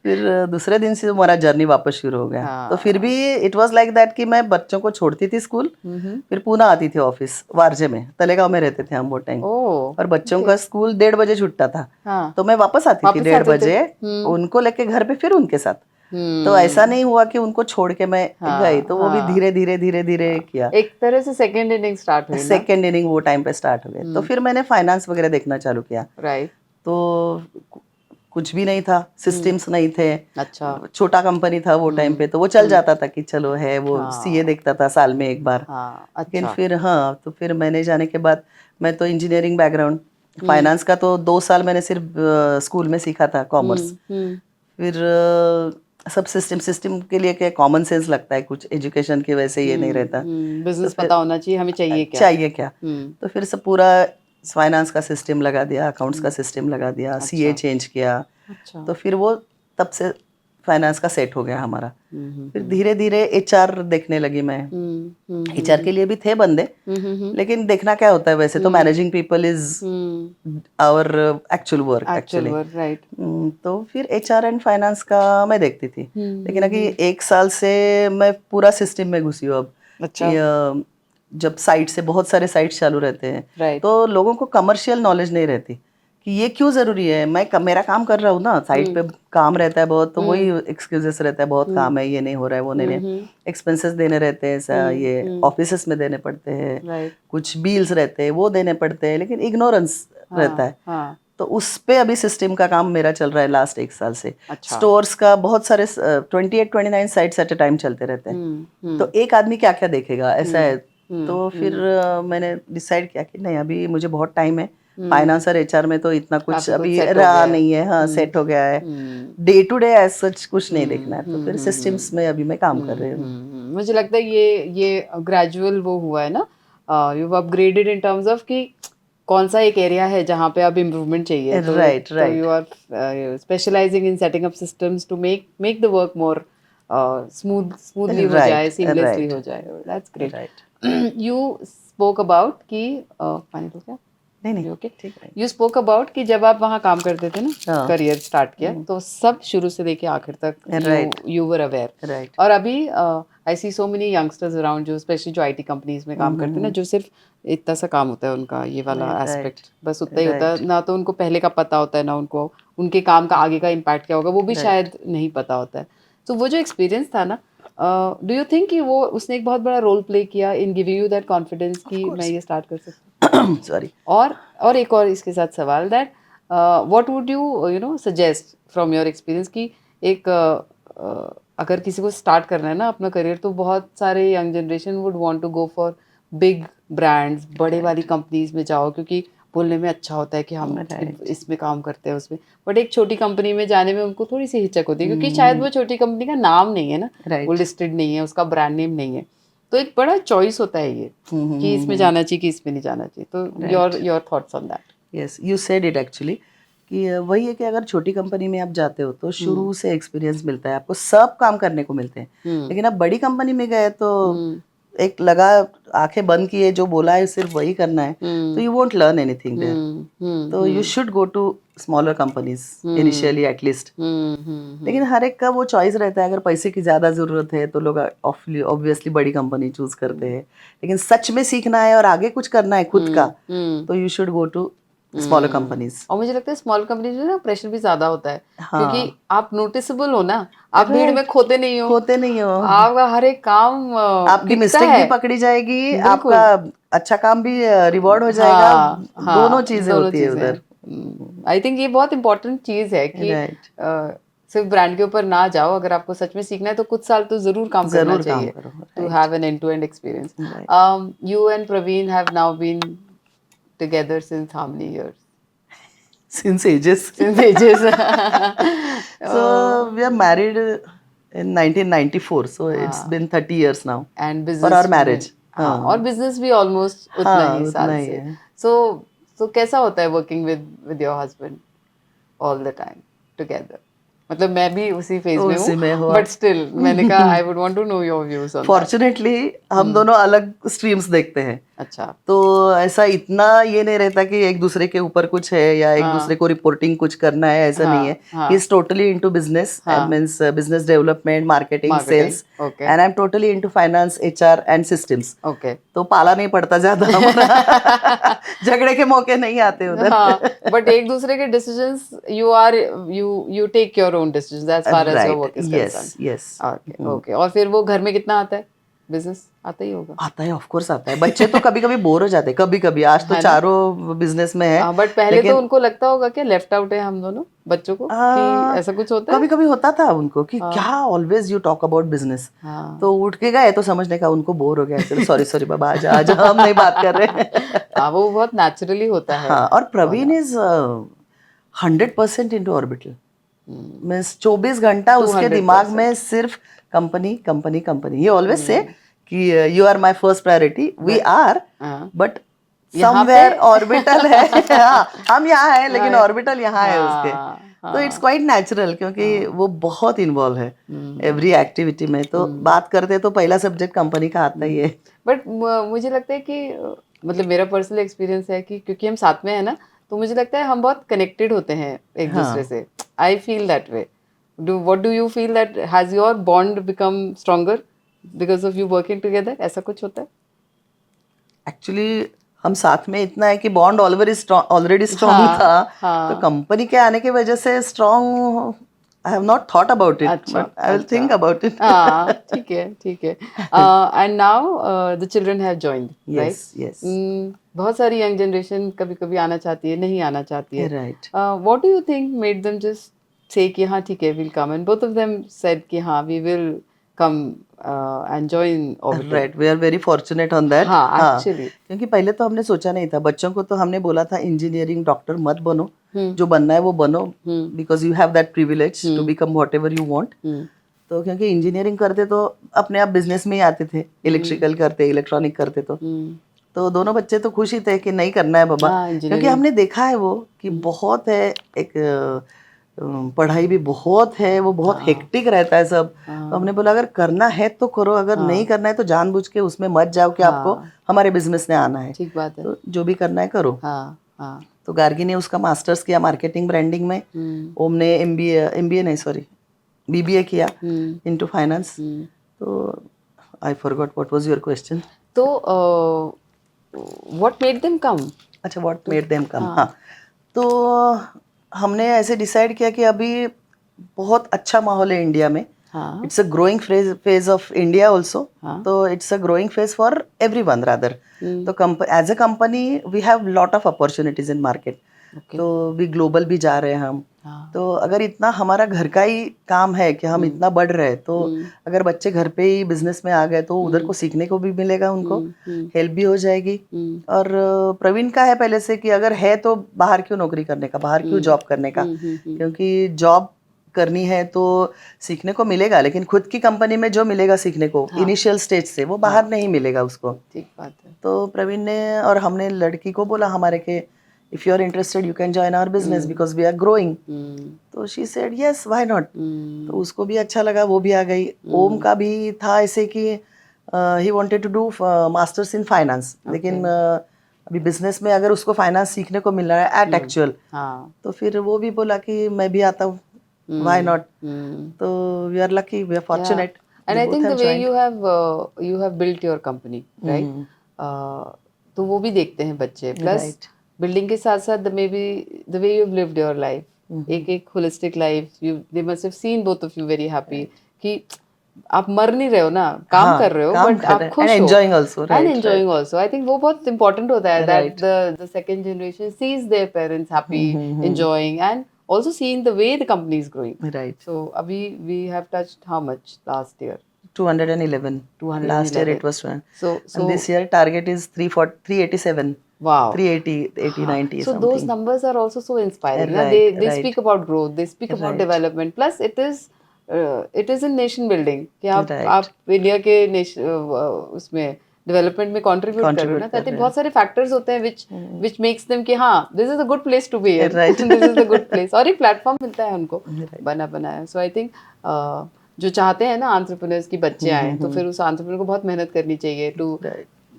[SPEAKER 2] फिर दूसरे दिन से हमारा जर्नी वापस शुरू हो गया. तो फिर भी इट वाज लाइक दैट कि मैं बच्चों को छोड़ती थी स्कूल, फिर पुणे आती थी ऑफिस. वारजे में, तलेगांव में रहते थे हम वो टाइम. और बच्चों का स्कूल 1:30 बजे छूटता था, तो मैं वापस आती थी 1:30 बजे, उनको लेके घर पे, फिर उनके साथ. तो ऐसा नहीं हुआ कि उनको छोड़ के मैं गई. तो वो भी धीरे धीरे किया.
[SPEAKER 1] एक तरह से सेकंड इनिंग स्टार्ट हुई.
[SPEAKER 2] सेकंड इनिंग वो टाइम पे स्टार्ट हो गई. तो फिर मैंने फाइनेंस वगैरह देखना चालू किया.
[SPEAKER 1] राइट.
[SPEAKER 2] तो कुछ भी नहीं था, सिस्टम्स नहीं थे.
[SPEAKER 1] अच्छा.
[SPEAKER 2] छोटा कंपनी था वो टाइम पे, तो वो चल जाता था कि चलो है, वो सीए देखता था साल में एक बार. लेकिन फिर तो फिर मैंने जाने के बाद, मैं तो इंजीनियरिंग बैकग्राउंड, फाइनेंस का तो 2 साल मैंने सिर्फ स्कूल में सीखा था, कॉमर्स. फिर सब सिस्टम के लिए क्या कॉमन सेंस लगता है, कुछ एजुकेशन की वजह से ये नहीं रहता.
[SPEAKER 1] बिजनेस पता होना चाहिए हमें, चाहिए क्या.
[SPEAKER 2] तो फिर सब पूरा फाइनेंस का सिस्टम लगा दिया, अकाउंट्स का सिस्टम लगा दिया, सीए चेंज किया,
[SPEAKER 1] अच्छा।
[SPEAKER 2] तो फिर वो तब से फाइनेंस का सेट हो गया हमारा। फिर धीरे धीरे एचआर देखने लगी मैं। एचआर के लिए भी थे बंदे, लेकिन देखना क्या होता है वैसे तो managing people is our actual work actually.
[SPEAKER 1] Right.
[SPEAKER 2] तो फिर एचआर एंड फाइनेंस का मैं देखती थी, लेकिन अभी 1 साल से मैं पूरा सिस्टम में घुसी हूँ अब।
[SPEAKER 1] अच्छा।
[SPEAKER 2] कि, जब साइट से बहुत सारे साइट्स चालू रहते हैं,
[SPEAKER 1] Right.
[SPEAKER 2] तो लोगों को कमर्शियल नॉलेज नहीं रहती कि ये क्यों जरूरी है। मेरा काम कर रहा हूँ ना, साइट पे काम रहता है बहुत, तो वही एक्सक्यूजेस रहता है, बहुत काम है, ये नहीं हो रहा है, वो नहीं, एक्सपेंसेस देने रहते हैं, ये ऑफिसेस में देने पड़ते हैं,
[SPEAKER 1] Right.
[SPEAKER 2] कुछ बिल्स रहते हैं वो देने पड़ते हैं, लेकिन इग्नोरेंस रहता है।
[SPEAKER 1] हाँ।
[SPEAKER 2] तो उस पे अभी सिस्टम का काम मेरा चल रहा है लास्ट 1 साल से।
[SPEAKER 1] अच्छा।
[SPEAKER 2] स्टोर्स का बहुत सारे 28-29 साइट्स एट अ टाइम चलते रहते हैं, तो एक आदमी क्या क्या देखेगा, ऐसा है। तो फिर मैंने डिसाइड किया कि नहीं, अभी मुझे बहुत टाइम है, फाइनेंस और एचआर में तो इतना कुछ
[SPEAKER 1] काफी
[SPEAKER 2] अभी
[SPEAKER 1] set हो
[SPEAKER 2] रहा
[SPEAKER 1] गया है।
[SPEAKER 2] नहीं है, हाँ सेट हो गया है, day to day as such कुछ नहीं देखना है, तो फिर सिस्टम्स में अभी मैं काम कर रही हूँ।
[SPEAKER 1] मुझे लगता है ये ग्रेजुअल वो हुआ है ना, you upgraded in terms of कि कौन सा एक एरिया है जहाँ पे अब इम्प्रूवमेंट चाहिए, तो
[SPEAKER 2] Right,
[SPEAKER 1] तो
[SPEAKER 2] right.
[SPEAKER 1] You are specializing in setting up systems to make the work more smoothly हो
[SPEAKER 2] Right,
[SPEAKER 1] जाए, सीमलेसली
[SPEAKER 2] right,
[SPEAKER 1] हो जाए। That's great.
[SPEAKER 2] right.
[SPEAKER 1] You spoke about कि पानी तो क्या
[SPEAKER 2] नहीं
[SPEAKER 1] ओके,
[SPEAKER 2] ठीक है।
[SPEAKER 1] यू स्पोक अबाउट कि जब आप वहाँ काम करते थे ना,
[SPEAKER 2] हाँ।
[SPEAKER 1] करियर स्टार्ट किया, तो सब शुरू से लेके आखिर तक
[SPEAKER 2] Right.
[SPEAKER 1] You were aware.
[SPEAKER 2] Right.
[SPEAKER 1] और अभी आई see so many youngsters around जो स्पेशली जो आईटी कंपनीज में काम करते हैं ना, जो सिर्फ इतना सा काम होता है उनका, ये वाला
[SPEAKER 2] Right.
[SPEAKER 1] एस्पेक्ट बस उतना ही होता है ना, तो उनको पहले का पता होता है ना, उनको उनके काम का आगे का इम्पैक्ट क्या होगा वो भी शायद नहीं पता होता है। तो वो जो एक्सपीरियंस था ना, डू यू थिंक कि वो उसने एक बहुत बड़ा रोल प्ले किया in giving you that confidence कि मैं ये स्टार्ट कर सकती हूँ?
[SPEAKER 2] सॉरी।
[SPEAKER 1] और एक और इसके साथ सवाल that what would you suggest from your experience कि एक अगर किसी को स्टार्ट करना है ना अपना करियर, तो बहुत सारे young generation would want to go for big brands, बड़े वाली कंपनीज में जाओ, क्योंकि बोलने में अच्छा होता है कि हम इसमें काम करते हैं उसमें, बट एक छोटी कंपनी में जाने में उनको थोड़ी सी हिचक होती है, क्योंकि शायद वो छोटी कंपनी का नाम नहीं है ना, वो लिस्टेड नहीं है, उसका ब्रांड नेम नहीं है, तो एक बड़ा चॉइस होता है ये कि इसमें जाना चाहिए कि इसमें नहीं जाना चाहिए। तो your thoughts on that?
[SPEAKER 2] Yes, you said it actually कि वही है कि अगर छोटी कंपनी में आप जाते हो तो शुरू से एक्सपीरियंस मिलता है, आपको सब काम करने को मिलते हैं, लेकिन आप बड़ी कंपनी में गए तो एक लगा, आंखें बंद किए, जो बोला है सिर्फ वही करना है, तो you won't learn anything there. तो you should go to smaller companies initially at least. लेकिन हर एक का वो चॉइस रहता है, अगर पैसे की ज़्यादा ज़रूरत है तो लोग ऑब्वियसली बड़ी कंपनी चूज करते हैं, लेकिन सच में सीखना है और आगे कुछ करना है खुद का, तो you should go to smaller companies.
[SPEAKER 1] और मुझे लगता है स्मॉल कंपनीज में ना प्रेशर भी ज्यादा होता है, क्योंकि आप नोटिसेबल हो ना, आप भीड़ में खोते नहीं हो, आपका हर एक काम
[SPEAKER 2] आपकी मिस्टेक भी पकड़ी जाएगी, आपका अच्छा काम भी रिवॉर्ड हो जाएगा। दोनों चीजें होती है उधर।
[SPEAKER 1] आई थिंक ये बहुत इंपॉर्टेंट चीज है कि सिर्फ ब्रांड के ऊपर ना जाओ, अगर आपको सच में सीखना है तो कुछ साल तो जरूर काम करना चाहिए to have an end to end experience. You and Praveen have now been together since how many years?
[SPEAKER 2] Since ages. So we are married in 1994, so it's been 30 years now.
[SPEAKER 1] And business
[SPEAKER 2] for our marriage.
[SPEAKER 1] और business भी almost उतना ही साल से। So कैसा होता है working with your husband all the time together? मतलब मैं भी उसी फेज में हूँ, बट स्टिल मैंने कहा I would want to know your views on that.
[SPEAKER 2] Fortunately हम दोनों अलग स्ट्रीम्स देखते हैं।
[SPEAKER 1] अच्छा। तो
[SPEAKER 2] ऐसा इतना ये नहीं रहता कि एक दूसरे के ऊपर कुछ है या एक दूसरे को रिपोर्टिंग कुछ करना है, ऐसा नहीं है। He is totally into business, means business development, marketing, sales, and I am totally into finance, HR and systems.
[SPEAKER 1] Okay.
[SPEAKER 2] तो पाला नहीं पड़ता ज्यादा हमारा। झगड़े के मौके नहीं आते उधर।
[SPEAKER 1] हाँ, बट एक दूसरे के decisions you take your own decisions as far as your work is concerned.
[SPEAKER 2] Yes.
[SPEAKER 1] Okay. और फिर वो घर में कितना आता है? बिजनेस आता ही होगा।
[SPEAKER 2] आता है, ऑफ कोर्स आता है। बच्चे तो कभी कभी बोर हो जाते हैं, कभी कभी। आज तो चारों बिजनेस में है,
[SPEAKER 1] बट पहले तो उनको लगता होगा कि लेफ्ट आउट है हम दोनों बच्चों को, कि ऐसा कुछ होता है।
[SPEAKER 2] कभी कभी होता था उनको कि क्या always you talk about business. तो उठ के गए तो समझने का उनको बोर हो गया, चलो सॉरी बाबा आजा हम नहीं बात कर रहे हैं।
[SPEAKER 1] वो बहुत नेचुरली होता है।
[SPEAKER 2] और Praveen is 100% into Orbital, means 24 घंटा उसके दिमाग में सिर्फ कंपनी कंपनी कंपनी। ये ऑलवेज से कि you are my first priority, we are, but
[SPEAKER 1] यहाँ पे
[SPEAKER 2] समवेयर ऑर्बिटल है हाँ, हम यहाँ हैं लेकिन
[SPEAKER 1] हाँ,
[SPEAKER 2] ऑर्बिटल यहाँ है उसके।
[SPEAKER 1] हाँ,
[SPEAKER 2] तो इट्स क्वाइट नेचुरल क्योंकि वो बहुत इन्वॉल्व है एवरी एक्टिविटी में। तो बात करते तो पहला सब्जेक्ट कंपनी का आता ही है।
[SPEAKER 1] बट मुझे लगता है कि मतलब मेरा पर्सनल एक्सपीरियंस है कि क्योंकि हम साथ में है ना, तो मुझे लगता है हम बहुत कनेक्टेड होते हैं एक दूसरे से। I feel that way. What do you feel that has your bond become stronger because of you working together? ऐसा कुछ होता है?
[SPEAKER 2] एक्चुअली हम साथ में इतना है कि बॉन्ड ऑलरेडी स्ट्रॉन्ग
[SPEAKER 1] हाँ,
[SPEAKER 2] था। तो
[SPEAKER 1] हाँ,
[SPEAKER 2] कंपनी के आने की वजह से strong I have not thought about it
[SPEAKER 1] अच्छा,
[SPEAKER 2] बट आई विल
[SPEAKER 1] अच्छा,
[SPEAKER 2] थिंक अबाउट इट।
[SPEAKER 1] हाँ, ठीक है, ठीक है। And now the children have joined, right?
[SPEAKER 2] Yes yes
[SPEAKER 1] बहुत सारी यंग जनरेशन कभी कभी आना चाहती है, नहीं आना चाहती है।
[SPEAKER 2] Right.
[SPEAKER 1] What do you think made them just say कि हाँ ठीक है, will come, and both of them said कि हाँ we will come and join Orbital?
[SPEAKER 2] Right, we are very fortunate on that.
[SPEAKER 1] हाँ,
[SPEAKER 2] हाँ,
[SPEAKER 1] एक्चुअली।
[SPEAKER 2] क्योंकि पहले तो हमने सोचा नहीं था। बच्चों को तो हमने बोला था इंजीनियरिंग डॉक्टर मत बनो, जो बनना है वो बनो, because you have that privilege to become whatever you want. तो क्योंकि इंजीनियरिंग करते तो अपने आप बिजनेस में ही आते थे, इलेक्ट्रिकल करते इलेक्ट्रॉनिक करते तो दोनों बच्चे तो खुश ही थे कि नहीं करना है बाबा।
[SPEAKER 1] हाँ,
[SPEAKER 2] क्योंकि
[SPEAKER 1] इंजीनियरिंग।
[SPEAKER 2] हमने देखा है वो कि बहुत है एक पढ़ाई भी बहुत है, वो बहुत हेक्टिक रहता है सब। तो हमने बोला अगर करना है तो करो, अगर नहीं करना है तो जानबूझ के उसमें मत जाओ कि आपको हमारे बिजनेस में आना है।
[SPEAKER 1] ठीक बात है।
[SPEAKER 2] तो जो भी करना है करो।
[SPEAKER 1] हाँ, हाँ।
[SPEAKER 2] तो गार्गी ने उसका मास्टर्स किया मार्केटिंग ब्रांडिंग में। ओम ने एमबीए नहीं सॉरी बीबीए किया इनटू फाइनेंस। तो I forgot what was your question.
[SPEAKER 1] तो व्हाट मेड देम कम?
[SPEAKER 2] अच्छा, व्हाट मेड देम कम। हाँ, तो हमने ऐसे डिसाइड किया कि अभी बहुत अच्छा माहौल है इंडिया में।
[SPEAKER 1] हाँ,
[SPEAKER 2] it's a growing phase of India also.
[SPEAKER 1] हाँ।
[SPEAKER 2] तो it's a growing phase for everyone rather. तो as a company we have lot of opportunities in market.
[SPEAKER 1] Okay.
[SPEAKER 2] तो भी ग्लोबल भी जा रहे हैं हम।
[SPEAKER 1] हाँ।
[SPEAKER 2] तो अगर इतना हमारा घर का ही काम है कि हम इतना बढ़ रहे हैं, तो अगर बच्चे घर पे ही बिजनेस में आ गए तो उधर को सीखने को भी मिलेगा, उनको हेल्प भी हो जाएगी। और प्रवीण का है पहले से कि अगर है तो बाहर क्यों नौकरी करने का, बाहर क्यों जॉब करने का। क्योंकि जॉब करनी है तो सीखने को मिलेगा, लेकिन खुद की कंपनी में जो मिलेगा सीखने को इनिशियल स्टेज से, वो बाहर नहीं मिलेगा उसको।
[SPEAKER 1] ठीक बात है।
[SPEAKER 2] तो प्रवीण ने और हमने लड़की को बोला हमारे के if you are interested you can join our business because we are growing. तो she said yes why not. तो उसको भी अच्छा लगा, वो भी आ गई। ओम का भी था ऐसे कि he wanted to do masters in finance, लेकिन अभी बिजनेस में अगर उसको फाइनेंस सीखने को मिल रहा है एट एक्चुअल,
[SPEAKER 1] हाँ।
[SPEAKER 2] तो फिर वो भी बोला कि मैं भी आता हूँ, व्हाई नॉट। तो we are lucky, we are fortunate.
[SPEAKER 1] And I think the way you have built your company, right? तो वो भी देखते हैं बच्चे। प्लस बिल्डिंग के साथ साथ may be the way you have lived your life, एक holistic life, you they must have seen both of you very happy कि आप मर नहीं रहे हो ना, काम कर रहे हो, बट आप खुश हो
[SPEAKER 2] enjoying also,
[SPEAKER 1] and enjoying also. I think वो बहुत इंपॉर्टेंट होता है that the second generation sees their parents happy, enjoying, and also seeing the way the company is growing.
[SPEAKER 2] Right.
[SPEAKER 1] So we have touched how much last year?
[SPEAKER 2] 211.
[SPEAKER 1] 211.
[SPEAKER 2] Last year it was 1.
[SPEAKER 1] So
[SPEAKER 2] And this year target is 387.
[SPEAKER 1] Wow.
[SPEAKER 2] 380, 90
[SPEAKER 1] so
[SPEAKER 2] something.
[SPEAKER 1] those numbers are also so inspiring.
[SPEAKER 2] Right,
[SPEAKER 1] They
[SPEAKER 2] right.
[SPEAKER 1] speak about growth, they speak about
[SPEAKER 2] Right.
[SPEAKER 1] development. Plus it is in nation building कि
[SPEAKER 2] Right.
[SPEAKER 1] आप India के उसमें development में contribute कर रहे हो ना। तो बहुत सारे फैक्टर्स होते हैं which makes them कि हाँ this is a good place to be in, this is a good place, और एक प्लेटफॉर्म मिलता है उनको बनाया। सो आई थिंक जो चाहते हैं ना एंटरप्रेन्योर्स की बच्चे आए, तो फिर उस एंटरप्रेन्योर को बहुत मेहनत करनी चाहिए to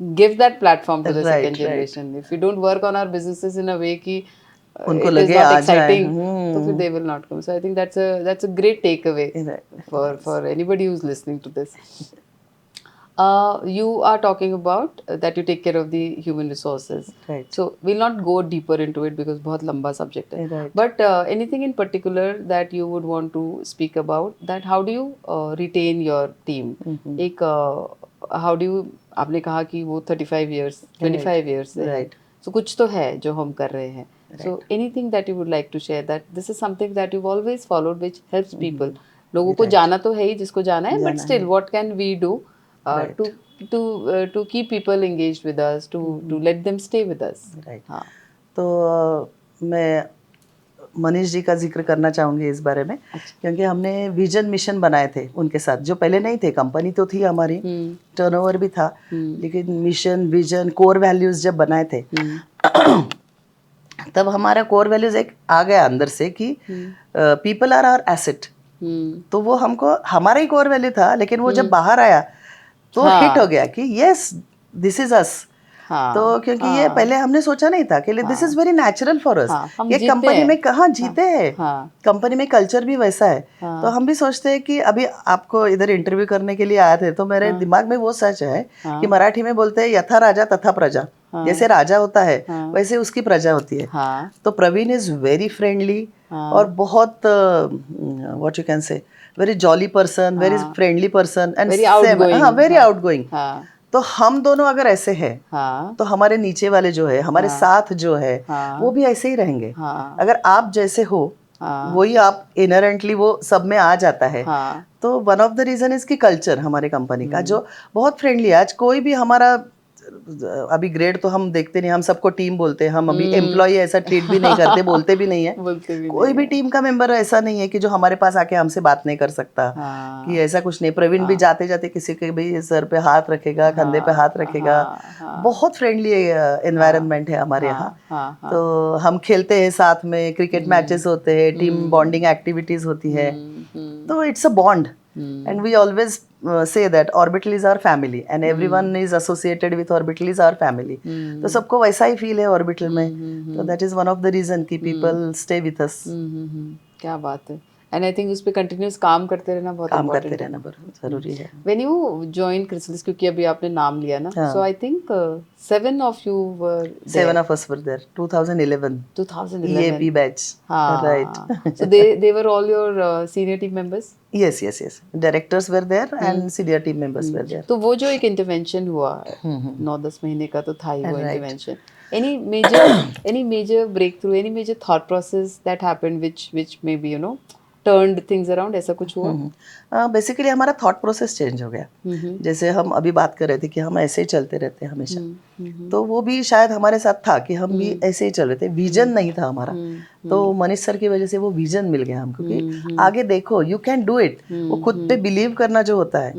[SPEAKER 1] give that platform to the second generation. If you don't work on our businesses in a way कि
[SPEAKER 2] उनको
[SPEAKER 1] it
[SPEAKER 2] लगे
[SPEAKER 1] is not
[SPEAKER 2] आ
[SPEAKER 1] exciting,
[SPEAKER 2] जाए,
[SPEAKER 1] तो फिर they will not come. So I think that's a great takeaway for anybody who's listening to this. You are talking about that you take care of the human resources.
[SPEAKER 2] Right.
[SPEAKER 1] So we'll not go deeper into it because बहुत लंबा subject है.
[SPEAKER 2] Right.
[SPEAKER 1] But anything in particular that you would want to speak about, that how do you retain your team? एक how do you, आपने कहा कि वो 35 years 25 years से है. So कुछ तो है जो हम कर रहे हैं. So anything that you would like to share, that this is something that you've always followed which helps people. लोगों को जाना तो है ही जिसको जाना है, but still what can we do to keep people engaged with us, to let them stay with us.
[SPEAKER 2] Right.
[SPEAKER 1] हाँ.
[SPEAKER 2] तो मैं मनीष जी का जिक्र करना चाहूंगी इस बारे में, क्योंकि हमने विजन मिशन बनाए थे उनके साथ, जो पहले नहीं थे। कंपनी तो थी हमारी, टर्नओवर भी था, लेकिन मिशन, विजन, कोर वैल्यूज जब बनाए थे तब हमारा कोर वैल्यूज एक आ गया अंदर से कि पीपल आर आवर एसेट। तो वो हमको, हमारा ही कोर वैल्यू था, लेकिन वो जब बाहर आया तो हिट हो गया कि यस दिस इज अस। तो क्योंकि ये पहले हमने सोचा नहीं था कि this is very natural for us, ये कंपनी में कहाँ जीते हैं, कंपनी में कल्चर भी वैसा है। तो हम भी सोचते हैं कि अभी आपको इधर इंटरव्यू करने के लिए आए थे, तो मेरे दिमाग में वो सच है कि मराठी में बोलते हैं यथा राजा तथा प्रजा। जैसे राजा होता है वैसे उसकी प्रजा होती है। तो प्रवीण इज वेरी फ्रेंडली और बहुत what you can say very jolly person, very friendly person and very outgoing. तो हम दोनों अगर ऐसे हैं तो हमारे नीचे वाले जो है, हमारे साथ जो है, वो भी ऐसे ही रहेंगे। अगर आप जैसे हो वही आप इनहेरेंटली वो सब में आ जाता है। तो one of the reason is की कल्चर हमारे कंपनी का जो बहुत फ्रेंडली है। आज कोई भी हमारा, अभी ग्रेड तो हम देखते नहीं, हम सबको टीम बोलते हैं, हम अभी एम्प्लॉय ऐसा ट्रीट भी नहीं करते, बोलते भी नहीं है। कोई भी टीम का मेंबर ऐसा नहीं है कि जो हमारे पास आके हमसे बात नहीं कर सकता, कि ऐसा कुछ नहीं। प्रवीण भी जाते जाते किसी के भी सर पे हाथ रखेगा, कंधे पे हाथ रखेगा। बहुत फ्रेंडली एनवायरनमेंट है हमारे यहाँ। तो हम खेलते हैं साथ में, क्रिकेट मैचेस होते हैं, टीम बॉन्डिंग एक्टिविटीज होती है। तो it's a bond and we always say that Orbital is our family and everyone is associated with Orbital is our family. तो सबको वैसा ही फील है ऑर्बिटल में। तो that is one of the reason कि people stay with us।
[SPEAKER 1] क्या बात है। एंड आई थिंक उस पे कंटिन्यूस काम करते रहना बहुत
[SPEAKER 2] करते रहना बहुत जरूरी है।
[SPEAKER 1] व्हेन यू जॉइन क्रिसलिस, क्योंकि अभी आपने नाम लिया ना, सो I think 7 of you were there.
[SPEAKER 2] 7 of us were there. 2011 EAP batch. Right.
[SPEAKER 1] So they were all your senior team members?
[SPEAKER 2] Yes. Directors were there and senior team members were there.
[SPEAKER 1] तो वो जो एक intervention हुआ 9-10 महीने का तो था ही वो intervention. Any major breakthrough, any major thought process that happened which maybe turned things around, ऐसा कुछ हुआ?
[SPEAKER 2] बेसिकली हमारा थॉट प्रोसेस चेंज हो गया। जैसे हम अभी बात कर रहे थे कि हम ऐसे ही चलते रहते हैं हमेशा, तो वो भी शायद हमारे साथ था कि हम भी ऐसे ही चल रहे थे। विजन नहीं था हमारा, तो मनीष सर की वजह से वो विजन मिल गया हमको कि आगे देखो, यू कैन डू इट। वो खुद पे बिलीव करना जो होता है,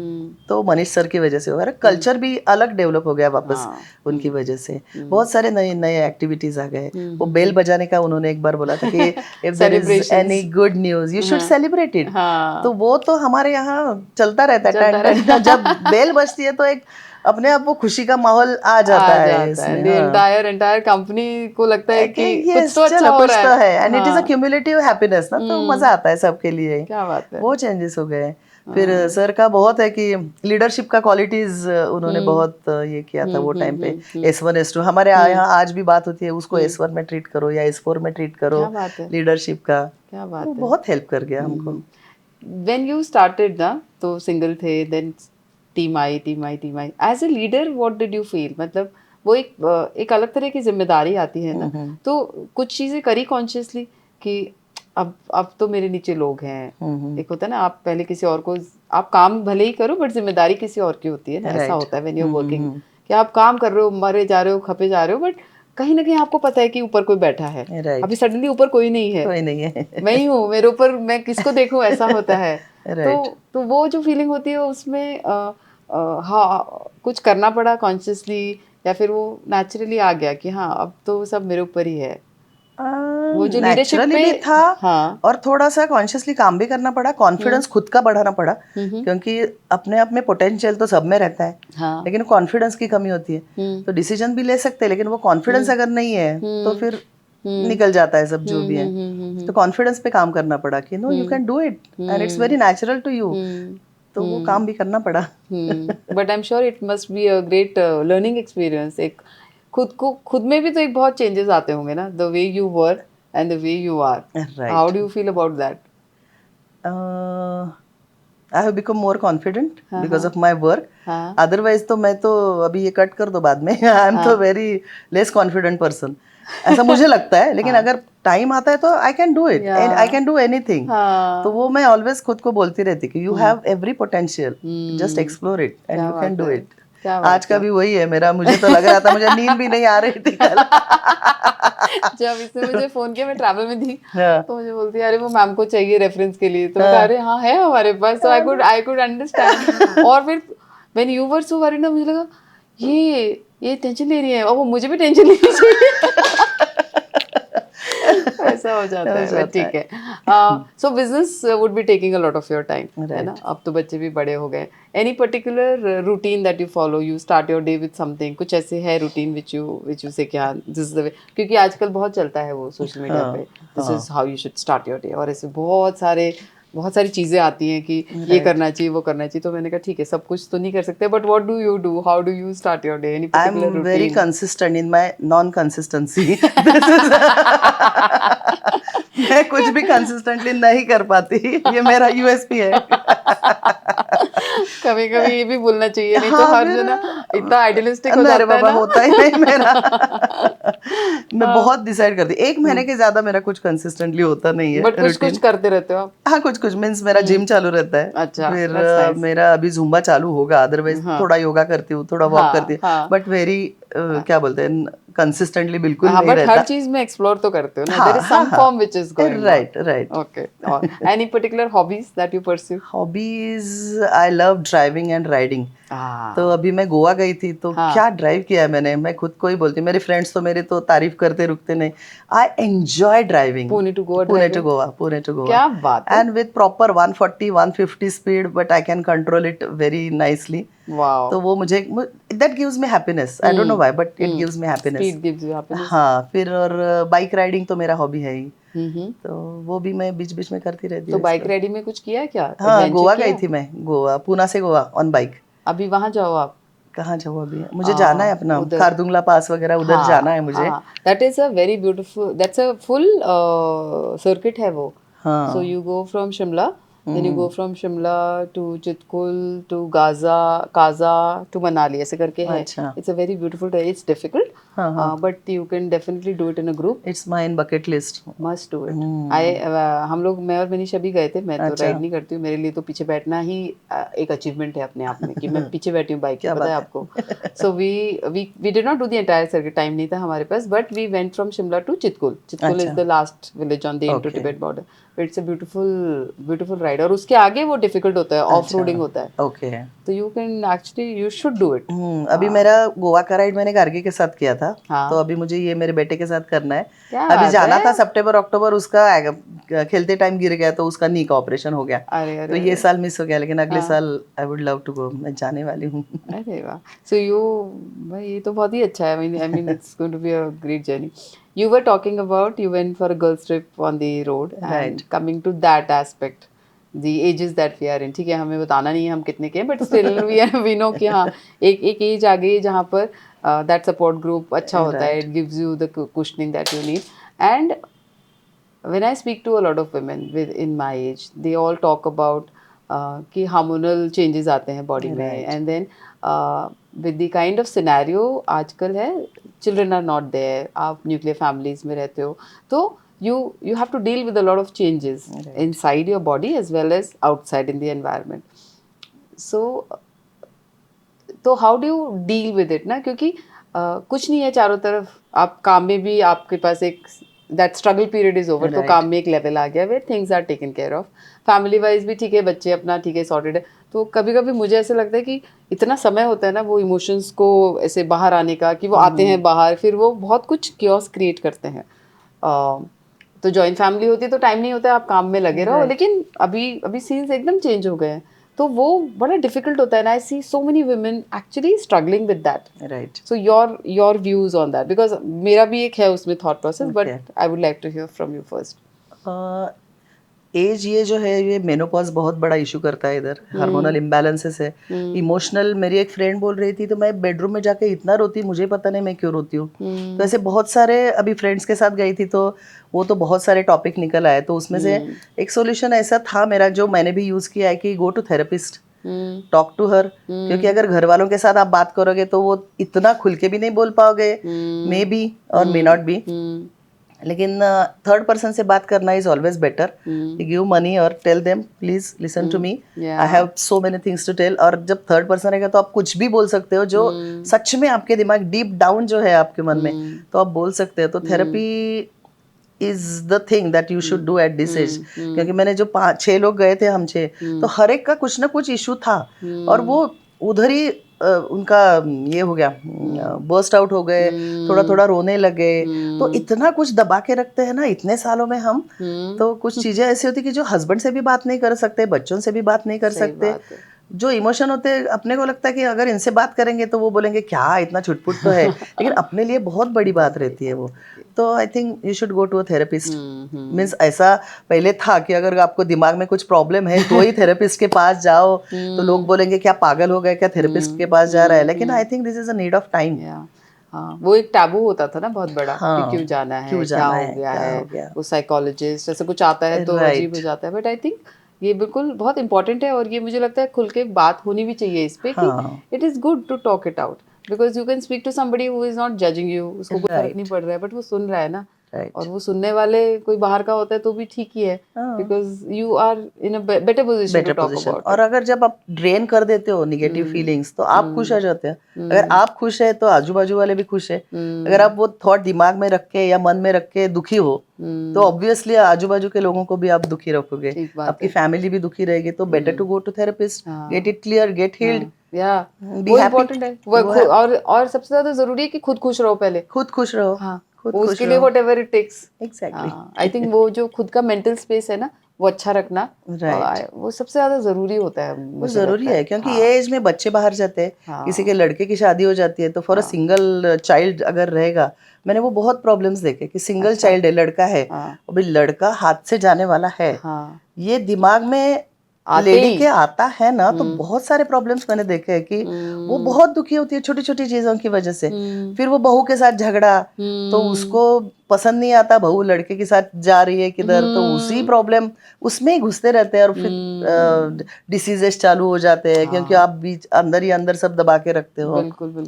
[SPEAKER 2] तो मनीष सर की वजह से हो। कल्चर भी अलग डेवलप हो गया वापस उनकी वजह से। बहुत सारे नए एक्टिविटीज आ गए। वो बेल बजाने का उन्होंने एक बार बोला था कि if there is any good news you should celebrate it. तो वो तो हमारे यहाँ चलता रहता है। जब बेल बजती है तो एक अपने आप वो खुशी का माहौल आ जाता है इसमें।
[SPEAKER 1] एंटायर कंपनी को लगता है कि कुछ तो अच्छा हो रहा है
[SPEAKER 2] and it is a cumulative happiness ना, तो मजा आता है सबके लिए।
[SPEAKER 1] क्या बात है।
[SPEAKER 2] वो चेंजेस हो गए। फिर सर का बहुत है कि लीडरशिप का क्वालिटीज उन्होंने बहुत ये किया था वो टाइम पे। S1 S2 हमारे यहाँ आज भी बात होती है, उसको S1 में ट्रीट करो या S4 में ट्रीट करो, लीडरशिप का।
[SPEAKER 1] क्या बात है।
[SPEAKER 2] बहुत हेल्प कर गया हमको।
[SPEAKER 1] When you started ना, तो सिंगल थे, then टीम आई। As a leader what did you feel? मतलब वो एक अलग तरह की जिम्मेदारी आती है ना, तो कुछ चीजें करी कॉन्शियसली कि अब तो मेरे नीचे लोग हैं। एक होता है ना, आप पहले किसी और को, आप काम भले ही करो बट जिम्मेदारी किसी और की होती है ना। ऐसा होता है व्हेन यू आर वर्किंग, कि आप काम कर रहे हो, मरे जा रहे हो, खपे जा रहे हो, बट कहीं ना कहीं आपको पता है कि ऊपर कोई बैठा है। अभी सडनली ऊपर कोई नहीं है, मैं ही हूँ, मेरे ऊपर मैं किसको देखूं, ऐसा होता है। तो वो जो फीलिंग होती है उसमें हाँ कुछ करना पड़ा कॉन्शियसली, या फिर वो नेचुरली आ गया कि हाँ अब तो सब मेरे ऊपर ही है? वो जो लीडरशिप
[SPEAKER 2] भी था और थोड़ा सा कॉन्शियसली काम भी करना पड़ा। कॉन्फिडेंस खुद का बढ़ाना पड़ा, क्योंकि अपने आप में पोटेंशियल तो सब में रहता है, लेकिन कॉन्फिडेंस की कमी होती है। तो डिसीजन भी ले सकते हैं, लेकिन वो कॉन्फिडेंस अगर नहीं है तो फिर निकल जाता है सब जो भी है। तो कॉन्फिडेंस पे काम करना पड़ा कि no, you can do it and it's very natural to you. तो वो काम भी करना पड़ा।
[SPEAKER 1] But I am sure it must be a great learning experience. एक खुद में भी तो एक बहुत चेंजेस आते होंगे ना, the way you were and the way you are. How do you feel about that?
[SPEAKER 2] I have become more confident because of my work. Otherwise तो मैं तो अभी ये कट कर दो बाद में, I am तो very less confident person, ऐसा मुझे लगता है। लेकिन अगर टाइम आता है तो I can do it and I can do anything। तो वो मैं always खुद को बोलती रहती कि you have every potential, just explore it and you can do it।
[SPEAKER 1] क्या बात
[SPEAKER 2] आज का भी वही है मेरा। मुझे तो लग रहा था, मुझे नींद भी नहीं आ रही थी कल।
[SPEAKER 1] जब इसने मुझे फोन किया, मैं ट्रैवल में थी,
[SPEAKER 2] हाँ।
[SPEAKER 1] तो मुझे बोलती है अरे वो मैम को चाहिए रेफरेंस के लिए, तो मैं कहा अरे हाँ है हमारे पास, तो आई कुड अंडरस्टैंड। और फिर when you were so worried ना, मुझे लगा ये टेंशन ले रही है, और वो मुझे भी टेंशन लेनी चाहिए। ऐसा हो जाता है, बट ठीक है। सो business would be taking a lot of your time, है ना? अब तो बच्चे भी बड़े हो गए। Any particular routine that you follow? You start your day with something, कुछ ऐसे है रूटीन विच यू से क्या दिस इज द वे? क्योंकि आजकल बहुत चलता है वो सोशल मीडिया पे, this is how you should start your day, और ऐसे बहुत सारी चीजें आती हैं कि ये करना चाहिए, वो करना चाहिए। तो मैंने कहा ठीक है, सब कुछ तो नहीं कर सकते, but what do you do, how do you start your day? Any particular
[SPEAKER 2] I'm very
[SPEAKER 1] routine?
[SPEAKER 2] consistent in my non-consistency. मैं कुछ भी कंसिस्टेंटली नहीं कर पाती, ये मेरा यूएसपी है।
[SPEAKER 1] कभी कभी ये भी बोलना चाहिए, नहीं तो
[SPEAKER 2] हाँ,
[SPEAKER 1] हर जो ना इतना आइडियलिस्टिक हो
[SPEAKER 2] नहीं रे
[SPEAKER 1] जाता है
[SPEAKER 2] बाबा,
[SPEAKER 1] ना।
[SPEAKER 2] होता ही नहीं मेरा। मैं बहुत डिसाइड करती, एक महीने के ज्यादा मेरा कुछ कंसिस्टेंटली होता नहीं है
[SPEAKER 1] बट कुछ
[SPEAKER 2] रूटीन।
[SPEAKER 1] करते रहते हो आप?
[SPEAKER 2] हाँ, कुछ कुछ मीन्स मेरा जिम चालू रहता है।
[SPEAKER 1] अच्छा,
[SPEAKER 2] फिर
[SPEAKER 1] that's nice.
[SPEAKER 2] मेरा अभी जुम्बा चालू होगा, अदरवाइज थोड़ा योगा करती हूँ, थोड़ा वॉक करती हूँ,
[SPEAKER 1] हाँ।
[SPEAKER 2] बट वेरी क्या बोलते हैं, कंसिस्टेंटली बिल्कुल
[SPEAKER 1] हाँ,
[SPEAKER 2] नहीं
[SPEAKER 1] बट हर
[SPEAKER 2] रहता।
[SPEAKER 1] चीज में एक्सप्लोर तो करते हो ना,
[SPEAKER 2] हाँ,
[SPEAKER 1] देयर इज
[SPEAKER 2] हाँ,
[SPEAKER 1] सम
[SPEAKER 2] हाँ।
[SPEAKER 1] Form which is going
[SPEAKER 2] right, right.
[SPEAKER 1] Okay. और any particular hobbies that you pursue?
[SPEAKER 2] Hobbies, I love driving and riding. तो अभी मैं गोवा गई थी, तो क्या ड्राइव किया है मैंने, मैं खुद को ही बोलती हूँ, मेरे फ्रेंड्स तो मेरे तो तारीफ करते रुकते नहीं। I enjoy driving.
[SPEAKER 1] Pune to Goa
[SPEAKER 2] Pune to Goa, Pune to Goa.
[SPEAKER 1] क्या बात है!
[SPEAKER 2] And with proper 140 150 speed, but I can control it very nicely.
[SPEAKER 1] Wow,
[SPEAKER 2] तो वो मुझे that gives me happiness, I don't know why, but it gives me happiness.
[SPEAKER 1] Speed gives you happiness.
[SPEAKER 2] हाँ, फिर और bike riding तो मेरा hobby है ही, तो वो भी मैं बीच बीच में करती रहती
[SPEAKER 1] तो
[SPEAKER 2] हूँ।
[SPEAKER 1] बाइक राइडिंग में कुछ किया है क्या?
[SPEAKER 2] हाँ,
[SPEAKER 1] Adventure
[SPEAKER 2] गोवा
[SPEAKER 1] किया
[SPEAKER 2] गई
[SPEAKER 1] है?
[SPEAKER 2] थी मैं, गोवा, पूना से गोवा ऑन बाइक।
[SPEAKER 1] अभी वहां जाओ आप।
[SPEAKER 2] कहाँ जाऊँ अभी, मुझे जाना है अपना
[SPEAKER 1] उधर।
[SPEAKER 2] खारदुंगला पास वगैरह, उधर जाना है मुझे।
[SPEAKER 1] That is a very beautiful, that's a full circuit है वो।
[SPEAKER 2] हाँ।
[SPEAKER 1] So you go from Shimla, then you go from Shimla to Chitkul to Gaza, Kaza to Manali, ऐसे करके है।
[SPEAKER 2] अच्छा।
[SPEAKER 1] It's a very beautiful day. It's difficult, but you can definitely do it in a group.
[SPEAKER 2] It's my in bucket list.
[SPEAKER 1] Must do it. हम लोग, मैं और मनीष अभी गए थे। मैं तो राइड नहीं करती हूँ, मेरे लिए तो पीछे बैठना ही एक अचीवमेंट है अपने आप में, कि मैं पीछे बैठी हूँ बाइक पे, पता है आपको। So we did not do the entire circuit, time नहीं था हमारे पास, but we went from Shimla to Chitkul. Chitkul is the last village on the Indo-Tibet border. It's a beautiful ride, और उसके आगे वो डिफिकल्ट होता है, ऑफ रोडिंग होता है।
[SPEAKER 2] ओके।
[SPEAKER 1] तो you can actually, you should do it.
[SPEAKER 2] अभी मेरा गोवा का राइड मैंने गार्गी के साथ किया था,
[SPEAKER 1] हाँ।
[SPEAKER 2] तो अभी मुझे ये मेरे बेटे के साथ करना है।
[SPEAKER 1] क्या
[SPEAKER 2] अभी
[SPEAKER 1] बात
[SPEAKER 2] जाना
[SPEAKER 1] है!
[SPEAKER 2] था सितंबर अक्टूबर, उसका खेलते टाइम गिर गया, तो उसका नी का ऑपरेशन हो गया।
[SPEAKER 1] अरे
[SPEAKER 2] तो ये साल मिस हो गया, लेकिन अगले साल I would love to go, मैं जाने वाली हूँ।
[SPEAKER 1] अरे वाह! सो भाई ये तो बहुत ही अच्छा है। I mean it's going to be a great journey. You were talking about you went for a girls trip on the road, and coming to that aspect, the ages that we are in, ठीक है, हमें बताना नहीं है हम कितने के हैं, but still we know कि हाँ एक एज आ गई है जहाँ पर that support group अच्छा होता है, it gives you the cushioning that you need. And when I speak to a lot of women in my age, they all talk about कि hormonal changes आते हैं body में, and then with the kind of scenario आजकल है, children are not there, आप nuclear families में रहते हो, तो you have to deal with a lot of changes inside your body as well as outside in the environment. So तो how do you deal with it ना, क्योंकि कुछ नहीं है चारों तरफ, आप काम में भी आपके पास एक that struggle period is over, तो काम में एक लेवल आ गया where things are taken care of, family wise भी ठीक है, बच्चे अपना ठीक है सॉर्टेड है। तो कभी कभी मुझे ऐसे लगता है कि इतना समय होता है ना वो इमोशंस को ऐसे बाहर आने का, कि वो आते हैं बाहर, फिर वो बहुत कुछ क्योस क्रिएट करते हैं। तो जॉइंट फैमिली होती है तो टाइम नहीं होता है, आप काम में लगे रहो, लेकिन अभी सीन्स एकदम चेंज हो गए हैं, तो वो बड़ा डिफिकल्ट होता है ना। I see so many women actually struggling with that,
[SPEAKER 2] right.
[SPEAKER 1] So your views on that, because मेरा भी एक है उसमें thought process, but I would like to hear from you first.
[SPEAKER 2] As ये जो है, ये मेनोपॉज बहुत बड़ा इशू करता है इधर, हार्मोनल इम्बैलेंसेस है, इमोशनल। मेरी एक फ्रेंड बोल रही थी, तो मैं बेडरूम में जाके इतना रोती, मुझे पता नहीं मैं क्यों रोती हूँ। तो ऐसे बहुत सारे, अभी फ्रेंड्स के साथ गई थी तो वो तो बहुत सारे टॉपिक निकल आए, तो उसमें से एक सोल्यूशन ऐसा था मेरा, जो मैंने भी यूज किया है, कि go to therapist, talk to her. क्योंकि अगर घर वालों के साथ आप बात करोगे तो वो इतना खुल के भी नहीं बोल पाओगे, मे बी और मे नॉट बी। लेकिन थर्ड पर्सन से बात करना is always better. Give money और tell them please listen to me, I have so many things to tell. और जब थर्ड पर्सन रहेगा तो आप कुछ भी बोल सकते हो जो सच में आपके दिमाग डीप डाउन जो है आपके मन में, तो आप बोल सकते हो. तो therapy is the thing that you should do at this age. क्योंकि मैंने जो 5-6 लोग गए थे हम 6, तो हर एक का कुछ ना कुछ इशू था. और वो उधर ही उनका ये हो गया, बर्स्ट आउट हो गए, थोड़ा थोड़ा रोने लगे. तो इतना कुछ दबा के रखते हैं ना इतने सालों में हम. तो कुछ चीजें ऐसी होती कि जो हस्बैंड से भी बात नहीं कर सकते, बच्चों से भी बात नहीं कर सकते. जो इमोशन होते हैं अपने को लगता है कि अगर इनसे बात करेंगे तो वो बोलेंगे क्या इतना छुटपुट तो है, लेकिन अपने लिए बहुत बड़ी बात रहती है वो. तो I think you should go to a therapist. Means ऐसा पहले था कि अगर आपको दिमाग में कुछ प्रॉब्लम है तो ही थेरेपिस्ट के पास जाओ. तो लोग बोलेंगे क्या पागल हो गए, क्या थेरेपिस्ट के पास जा रहा है. लेकिन I think this is a need of time.
[SPEAKER 1] हाँ, वो एक टैबू होता था ना बहुत बड़ा.
[SPEAKER 2] हाँ,
[SPEAKER 1] कि क्यों जाना है,
[SPEAKER 2] क्यों
[SPEAKER 1] क्या
[SPEAKER 2] जाना
[SPEAKER 1] हो
[SPEAKER 2] है,
[SPEAKER 1] गया
[SPEAKER 2] क्या
[SPEAKER 1] है,
[SPEAKER 2] हो गया.
[SPEAKER 1] वो साइकोलॉजिस्ट ऐसा कुछ आता है तो अजीब हो जाता है. बट आई थिंक ये बिल्कुल बहुत इंपॉर्टेंट है. और ये मुझे लगता है खुल के बात होनी भी चाहिए इस पे. कि it is good to talk it out, because you can speak to somebody who is not judging you. उसको कोई फर्क नहीं पड़ रहा है, बट वो सुन रहा है ना. और वो सुनने वाले कोई बाहर का होता है तो भी ठीक ही है, because you are in a better position to talk about.
[SPEAKER 2] और अगर जब आप ड्रेन कर देते हो निगेटिव फीलिंग्स तो आप खुश हो जाते हो. अगर आप खुश है तो आजू बाजू वाले भी खुश है. अगर आप वो थॉट दिमाग में रख के या मन में रख के दुखी हो तो ऑब्वियसली आजू बाजू के लोगों को भी आप दुखी रखोगे, आपकी फैमिली भी दुखी रहेगी. तो better to go to therapist, get it clear, get healed.
[SPEAKER 1] वो इम्पोर्टेंट है. और सबसे ज्यादा जरूरी है कि खुद खुश रहो. पहले
[SPEAKER 2] खुद खुश रहो.
[SPEAKER 1] हाँ, उसके लिए whatever it takes.
[SPEAKER 2] Exactly.
[SPEAKER 1] I think वो जो खुद का मेंटल स्पेस है ना वो अच्छा रखना, वो सबसे ज्यादा जरूरी होता है.
[SPEAKER 2] वो जरूरी है क्योंकि ये एज में बच्चे बाहर जाते हैं, किसी के लड़के की शादी हो जाती है तो फॉर अ सिंगल चाइल्ड अगर रहेगा, मैंने वो बहुत प्रॉब्लम्स देखे कि सिंगल चाइल्ड है, लड़का है, अभी लड़का हाथ से जाने वाला है. ये दिमाग में लेडी के आता है ना तो बहुत सारे प्रॉब्लम्स मैंने देखे हैं कि वो बहुत दुखी होती है छोटी छोटी चीजों की वजह से. फिर वो बहू के साथ झगड़ा, तो उसको पसंद नहीं आता बहू लड़के के साथ जा रही है किधर, तो उसी प्रॉब्लम उसमें ही घुसते रहते हैं. और फिर डिसीजेस चालू हो जाते हैं क्योंकि आप बीच अंदर ही अंदर सब दबा के रखते हो.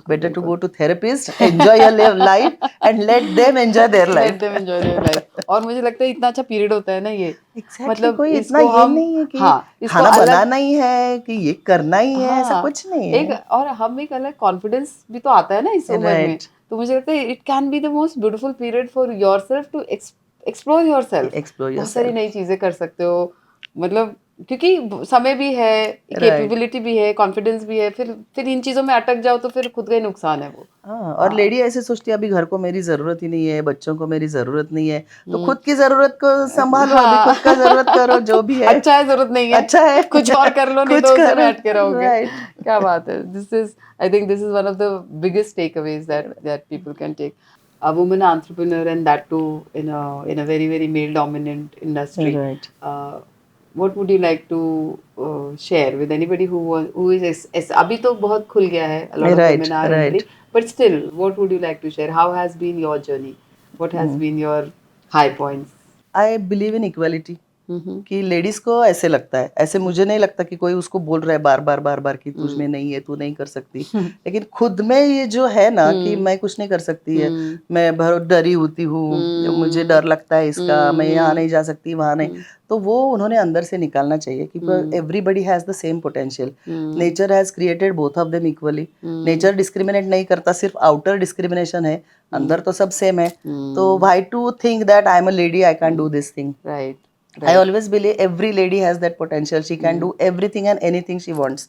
[SPEAKER 2] Better to go to therapist, enjoy your life and let them enjoy their life.
[SPEAKER 1] और मुझे लगता है इतना अच्छा पीरियड होता है ना ये.
[SPEAKER 2] मतलब कोई इतना ये नहीं है कि खाना बनाना ही है कि ये करना ही है, ऐसा कुछ नहीं है.
[SPEAKER 1] और हम एक अलग कॉन्फिडेंस भी तो आता है ना इस उम्र में. तो मुझे लगता है it can be the most beautiful period for yourself to explore yourself. बहुत सारी नई चीजें कर सकते हो. मतलब क्योंकि समय भी है, कैपेबिलिटी भी है, कॉन्फिडेंस भी है. फिर इन चीजों में अटक जाओ तो फिर खुद का ही नुकसान है वो.
[SPEAKER 2] और लेडी ऐसे सोचती है अभी घर को मेरी जरूरत ही नहीं है, बच्चों को मेरी जरूरत नहीं है, तो खुद की जरूरत को संभालो. अभी खुद का जरूरत करो जो भी है.
[SPEAKER 1] अच्छा है, जरूरत नहीं है, अच्छा है, कुछ और कर लो, नहीं तो उसमें अटके रहोगे. क्या बात है. I think this is one of the biggest takeaways that people can take. A woman entrepreneur, and that too in a very very male dominant industry.
[SPEAKER 2] Right.
[SPEAKER 1] What would you like to share with anybody who is अभी तो बहुत खुल गया है, a lot of women are entering, but still what would you like to share? How has been your journey? What has been your high points?
[SPEAKER 2] I believe in equality. कि ladies को ऐसे लगता है, ऐसे मुझे नहीं लगता कि कोई उसको बोल रहा है बार बार कि तुझ में नहीं है, तू नहीं कर सकती. लेकिन खुद में ये जो है ना कि मैं कुछ नहीं कर सकती है, मैं बहुत डरी होती हूँ, मुझे डर लगता है इसका, मैं यहाँ नहीं जा सकती, वहाँ नहीं. तो वो उन्होंने अंदर से निकालना चाहिए कि everybody has the same potential. Nature has created both of them equally. Nature discriminate नहीं करता, सिर्फ आउटर डिस्क्रिमिनेशन है, अंदर तो सब सेम है. तो why to think that I am a lady, I can do this thing.
[SPEAKER 1] Right.
[SPEAKER 2] I always believe every lady has that potential. She can do everything and anything she wants.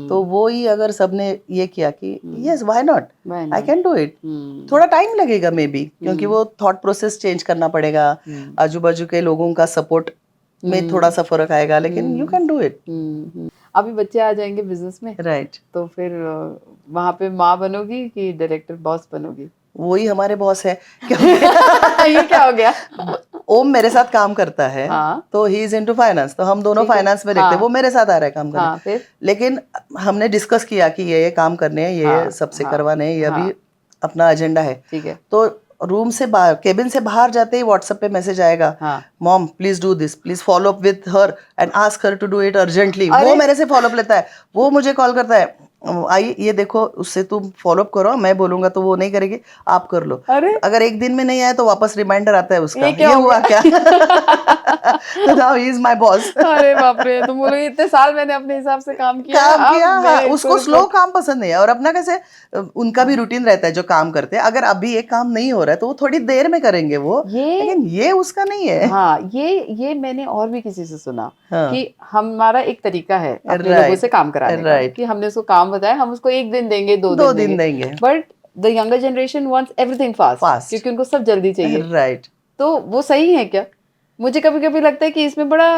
[SPEAKER 2] तो वो ही अगर सबने ये किया कि yes, why not? I can do it. थोड़ा time लगेगा may be, क्योंकि वो थॉट प्रोसेस चेंज करना पड़ेगा, आजू बाजू के लोगों का सपोर्ट में थोड़ा सा फर्क आएगा, लेकिन you can do it.
[SPEAKER 1] अभी बच्चे आ जाएंगे बिजनेस में,
[SPEAKER 2] राइट.
[SPEAKER 1] तो फिर वहाँ पे माँ बनोगी कि डायरेक्टर बॉस बनोगी?
[SPEAKER 2] वही हमारे बॉस है.
[SPEAKER 1] ये क्या हो गया?
[SPEAKER 2] ओम मेरे साथ काम करता है. तो ही इज इनटू फाइनेंस, तो हम दोनों फाइनेंस में देखते हैं. वो मेरे साथ आ रहा है काम करने. लेकिन हमने डिस्कस किया कि ये काम करने हैं, ये सबसे करवाने हैं, ये अभी अपना एजेंडा है.
[SPEAKER 1] ठीक है.
[SPEAKER 2] तो रूम से बाहर, केबिन से बाहर जाते ही व्हाट्सएप पे मैसेज आएगा, mom please do this, please follow up with her and ask her to do it urgently. वो मेरे से फॉलो अप लेता है, वो मुझे कॉल करता है, आई ये देखो, उससे तुम फॉलो अप करो, मैं बोलूंगा तो वो नहीं करेगी, आप कर लो।
[SPEAKER 1] अरे
[SPEAKER 2] अगर एक दिन में नहीं आया तो वापस रिमाइंडर आता है उसका,
[SPEAKER 1] ये क्या
[SPEAKER 2] ये
[SPEAKER 1] हो
[SPEAKER 2] हुआ
[SPEAKER 1] गया?
[SPEAKER 2] क्या? तो now he is my boss.
[SPEAKER 1] अरे बाप रे, तुम बोलोगे इतने साल मैंने अपने हिसाब से काम किया,
[SPEAKER 2] काम
[SPEAKER 1] अब
[SPEAKER 2] किया, हाँ,
[SPEAKER 1] मेरे इसको
[SPEAKER 2] उसको स्लो
[SPEAKER 1] रिपोर्ट।
[SPEAKER 2] काम पसंद नहीं है। और अपना कैसे उनका भी रूटीन रहता है जो काम करते हैं, अगर अभी एक काम नहीं हो रहा है तो वो थोड़ी देर में करेंगे वो,
[SPEAKER 1] ये
[SPEAKER 2] लेकिन ये उसका नहीं है।
[SPEAKER 1] हाँ, ये मैंने और भी किसी से सुना
[SPEAKER 2] हाँ,
[SPEAKER 1] कि हमारा एक तरीका है अपने लोगों से
[SPEAKER 2] राइट,
[SPEAKER 1] काम कराने का,
[SPEAKER 2] राइट,
[SPEAKER 1] कि हमने उसको काम बताया, हम उसको एक दिन देंगे, दो
[SPEAKER 2] 2
[SPEAKER 1] दिन
[SPEAKER 2] दिन
[SPEAKER 1] देंगे।
[SPEAKER 2] देंगे,
[SPEAKER 1] but the younger generation wants everything fast,
[SPEAKER 2] fast,
[SPEAKER 1] क्योंकि उनको सब जल्दी चाहिए।
[SPEAKER 2] राइट।
[SPEAKER 1] तो वो सही है क्या? मुझे कभी कभी लगता है कि इसमें बड़ा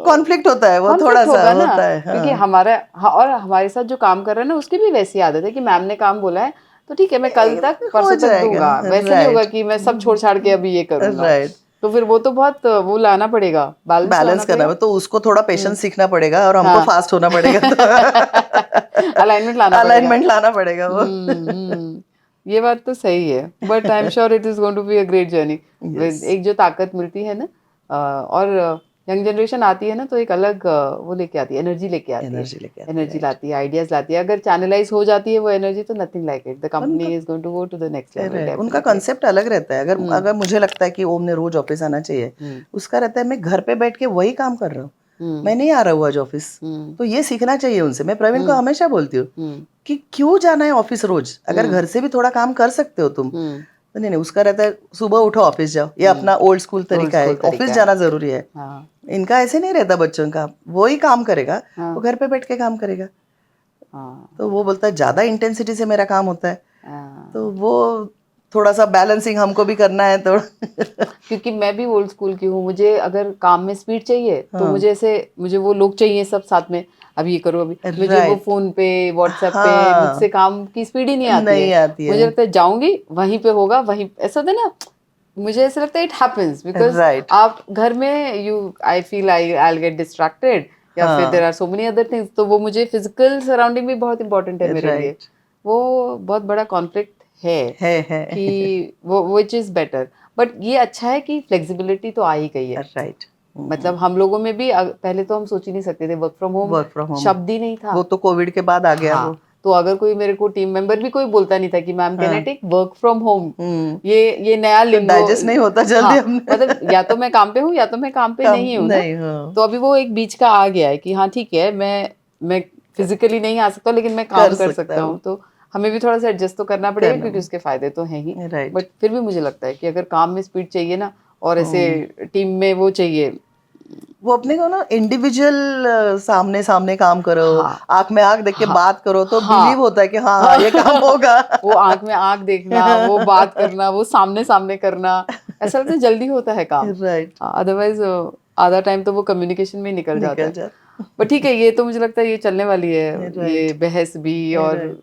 [SPEAKER 2] कॉन्फ्लिक्ट होता है, वो थोड़ा
[SPEAKER 1] कॉन्फ्लिक्ट
[SPEAKER 2] सा
[SPEAKER 1] होगा ना,
[SPEAKER 2] होता है,
[SPEAKER 1] क्योंकि
[SPEAKER 2] हाँ।
[SPEAKER 1] हमारा और हमारे साथ जो काम कर रहा है ना, उसकी भी वैसी आदत है कि मैम ने काम बोला है तो ठीक है, मैं कल तक
[SPEAKER 2] हो
[SPEAKER 1] परसों तक
[SPEAKER 2] जाएगा,
[SPEAKER 1] दूंगा। वैसे नहीं होगा
[SPEAKER 2] राइट,
[SPEAKER 1] कि मैं सब छोड़ छाड़ के अभी ये करूंगा।
[SPEAKER 2] राइट।
[SPEAKER 1] तो फिर वो तो बहुत वो लाना पड़ेगा, बैलेंस लाना
[SPEAKER 2] बैलेंस करना
[SPEAKER 1] पड़ेगा।
[SPEAKER 2] है, तो उसको थोड़ा पेशेंस सीखना पड़ेगा और हमको
[SPEAKER 1] हाँ
[SPEAKER 2] फास्ट होना पड़ेगा, तो
[SPEAKER 1] अलाइनमेंट लाना पड़ेगा।
[SPEAKER 2] अलाइनमेंट लाना पड़ेगा वो।
[SPEAKER 1] ये बात तो सही है, but I am sure it is going to be a great journey.
[SPEAKER 2] Yes,
[SPEAKER 1] एक जो ताकत मिलती है ना, और यंग जनरेशन आती है ना, तो एक अलग वो लेके आती है, एनर्जी लेके आती है,
[SPEAKER 2] एनर्जी लेके आती है,
[SPEAKER 1] एनर्जी
[SPEAKER 2] राइट।
[SPEAKER 1] लाती है, आइडियाज लाती है। अगर चैनलाइज हो जाती है वो एनर्जी, तो नथिंग लाइक इट, द
[SPEAKER 2] उनका
[SPEAKER 1] company is going to go to the next level
[SPEAKER 2] right, उनका
[SPEAKER 1] डेफिनेटली।
[SPEAKER 2] कंसेप्ट अलग रहता है। अगर
[SPEAKER 1] हम्म
[SPEAKER 2] अगर मुझे लगता है कि ओम ने रोज ऑफिस आना चाहिए,
[SPEAKER 1] हम्म
[SPEAKER 2] उसका रहता है मैं घर पे बैठ के वही काम कर रहा हूँ,
[SPEAKER 1] हम्म
[SPEAKER 2] मैं नहीं आ रहा हूँ आज ऑफिस।
[SPEAKER 1] हम्म
[SPEAKER 2] तो ये सीखना चाहिए उनसे। मैं प्रवीण को
[SPEAKER 1] हम्म
[SPEAKER 2] हमेशा बोलती हूँ
[SPEAKER 1] हम्म
[SPEAKER 2] कि क्यों जाना है ऑफिस रोज, अगर
[SPEAKER 1] हम्म
[SPEAKER 2] घर से भी थोड़ा काम कर सकते हो तुम।
[SPEAKER 1] हम्म
[SPEAKER 2] तो नहीं नहीं, उसका रहता है सुबह उठो ऑफिस जाओ, ये अपना ओल्ड स्कूल
[SPEAKER 1] ओल्ड
[SPEAKER 2] तरीका है,
[SPEAKER 1] स्कूल
[SPEAKER 2] ऑफिस
[SPEAKER 1] तरीका है।
[SPEAKER 2] जाना जरूरी है।
[SPEAKER 1] हाँ
[SPEAKER 2] इनका ऐसे नहीं रहता बच्चों का, वही काम करेगा, वो
[SPEAKER 1] हाँ
[SPEAKER 2] घर पे बैठ के काम करेगा।
[SPEAKER 1] हाँ
[SPEAKER 2] तो वो बोलता है ज्यादा इंटेंसिटी से मेरा काम होता है, तो
[SPEAKER 1] हाँ।
[SPEAKER 2] वो थोड़ा सा बैलेंसिंग हमको भी करना है थोड़ा।
[SPEAKER 1] क्योंकि मैं भी ओल्ड स्कूल की हूँ, मुझे अगर काम में स्पीड चाहिए तो
[SPEAKER 2] हाँ,
[SPEAKER 1] मुझे ऐसे, मुझे वो लोग चाहिए सब साथ में, अभी ये करो, अभी मुझे वो
[SPEAKER 2] राइट,
[SPEAKER 1] फोन पे व्हाट्सएप पे, मुझसे
[SPEAKER 2] हाँ,
[SPEAKER 1] काम की स्पीड ही नहीं आती
[SPEAKER 2] नहीं
[SPEAKER 1] है।
[SPEAKER 2] आती है,
[SPEAKER 1] मुझे लगता है जाऊंगी वहीं पे होगा, वहीं ऐसा होता है ना। मुझे ऐसा लगता है इट हैपेंस बिकॉज
[SPEAKER 2] राइट,
[SPEAKER 1] आप घर में you, I feel I get distracted, या फिर देर
[SPEAKER 2] हाँ,
[SPEAKER 1] are so many other things. तो वो मुझे फिजिकल सराउंडिंग भी बहुत इंपॉर्टेंट है मेरे लिए।
[SPEAKER 2] राइट,
[SPEAKER 1] वो बहुत बड़ा कॉन्फ्लिक्ट है
[SPEAKER 2] है,
[SPEAKER 1] कि वो विच इज बेटर। बट ये अच्छा है कि फ्लेक्सिबिलिटी तो आ ही गई है।
[SPEAKER 2] राइट।
[SPEAKER 1] मतलब हम लोगों में भी पहले तो हम सोच ही नहीं सकते थे, work from home
[SPEAKER 2] work from home,
[SPEAKER 1] शब्द ही नहीं था।
[SPEAKER 2] वो तो कोविड के बाद आ गया
[SPEAKER 1] हाँ,
[SPEAKER 2] वो।
[SPEAKER 1] तो अगर कोई मेरे को टीम मेंबर भी कोई बोलता नहीं था कि मैम कैन आई
[SPEAKER 2] हाँ,
[SPEAKER 1] टेक वर्क फ्रॉम होम,
[SPEAKER 2] हम्म,
[SPEAKER 1] ये नया
[SPEAKER 2] तो
[SPEAKER 1] लिंगो।
[SPEAKER 2] डाइजेस्ट नहीं होता
[SPEAKER 1] हाँ,
[SPEAKER 2] जल्दी हमने।
[SPEAKER 1] मतलब या तो मैं काम पे हूँ या तो मैं काम पे
[SPEAKER 2] कम
[SPEAKER 1] नहीं हूँ ना।
[SPEAKER 2] नहीं, हाँ,
[SPEAKER 1] तो अभी वो एक बीच का आ गया है कि हाँ ठीक है, मैं फिजिकली नहीं आ सकता लेकिन मैं
[SPEAKER 2] कर
[SPEAKER 1] काम कर
[SPEAKER 2] सकता
[SPEAKER 1] सकता
[SPEAKER 2] हूँ,
[SPEAKER 1] हूँ। तो हमें भी थोड़ा सा एडजस्ट तो करना पड़ेगा,
[SPEAKER 2] करना,
[SPEAKER 1] क्योंकि उसके फायदे तो हैं ही।
[SPEAKER 2] राइट।
[SPEAKER 1] बट फिर भी मुझे लगता है कि अगर काम में स्पीड चाहिए ना, और ऐसे टीम में वो चाहिए।
[SPEAKER 2] वो अपने को ना इंडिविजुअल सामने सामने काम करो,
[SPEAKER 1] हाँ
[SPEAKER 2] आंख में आंख देख के
[SPEAKER 1] हाँ
[SPEAKER 2] बात करो, तो बिलीव
[SPEAKER 1] हाँ
[SPEAKER 2] होता है कि हाँ हाँ ये काम होगा।
[SPEAKER 1] वो आंख में आंख देखना, वो बात करना, वो सामने सामने करना, ऐसा लगता है जल्दी होता है काम।
[SPEAKER 2] राइट,
[SPEAKER 1] अदरवाइज आधा टाइम तो वो कम्युनिकेशन में ही निकल जाता
[SPEAKER 2] निकल
[SPEAKER 1] है।
[SPEAKER 2] जा,
[SPEAKER 1] पर ठीक है, ये तो मुझे लगता है ये चलने वाली है, ये
[SPEAKER 2] राइट,
[SPEAKER 1] बहस भी। और
[SPEAKER 2] राइट,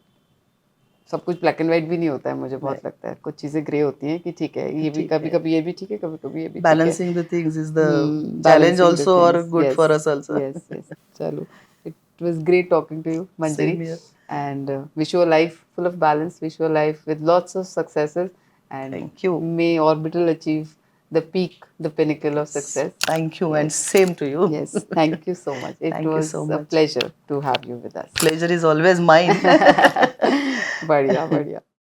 [SPEAKER 1] सब कुछ ब्लैक एंड व्हाइट भी नहीं होता है, मुझे बहुत
[SPEAKER 2] राइट,
[SPEAKER 1] लगता है कुछ चीज़ें ग्रे होती हैं कि ठीक है, ये भी
[SPEAKER 2] ठीक
[SPEAKER 1] कभी
[SPEAKER 2] है।
[SPEAKER 1] कभी ये भी ठीक है, कभी कभी ये भी ठीक है।
[SPEAKER 2] Balancing the things is the challenge
[SPEAKER 1] balancing the
[SPEAKER 2] also, और
[SPEAKER 1] things,
[SPEAKER 2] good
[SPEAKER 1] yes
[SPEAKER 2] for us also.
[SPEAKER 1] Yes yes. चलो, it was great talking to you
[SPEAKER 2] same
[SPEAKER 1] Manjari,
[SPEAKER 2] here,
[SPEAKER 1] and wish you a life full of balance, wish you a life with lots of successes, and
[SPEAKER 2] thank you,
[SPEAKER 1] may Orbital achieve the peak, the pinnacle of success.
[SPEAKER 2] Thank you and
[SPEAKER 1] Yes,
[SPEAKER 2] same to you.
[SPEAKER 1] yes, thank you so much, it
[SPEAKER 2] thank you
[SPEAKER 1] was
[SPEAKER 2] so
[SPEAKER 1] a
[SPEAKER 2] much,
[SPEAKER 1] pleasure to have you with us.
[SPEAKER 2] Pleasure is always mine.
[SPEAKER 1] बढ़िया बढ़िया।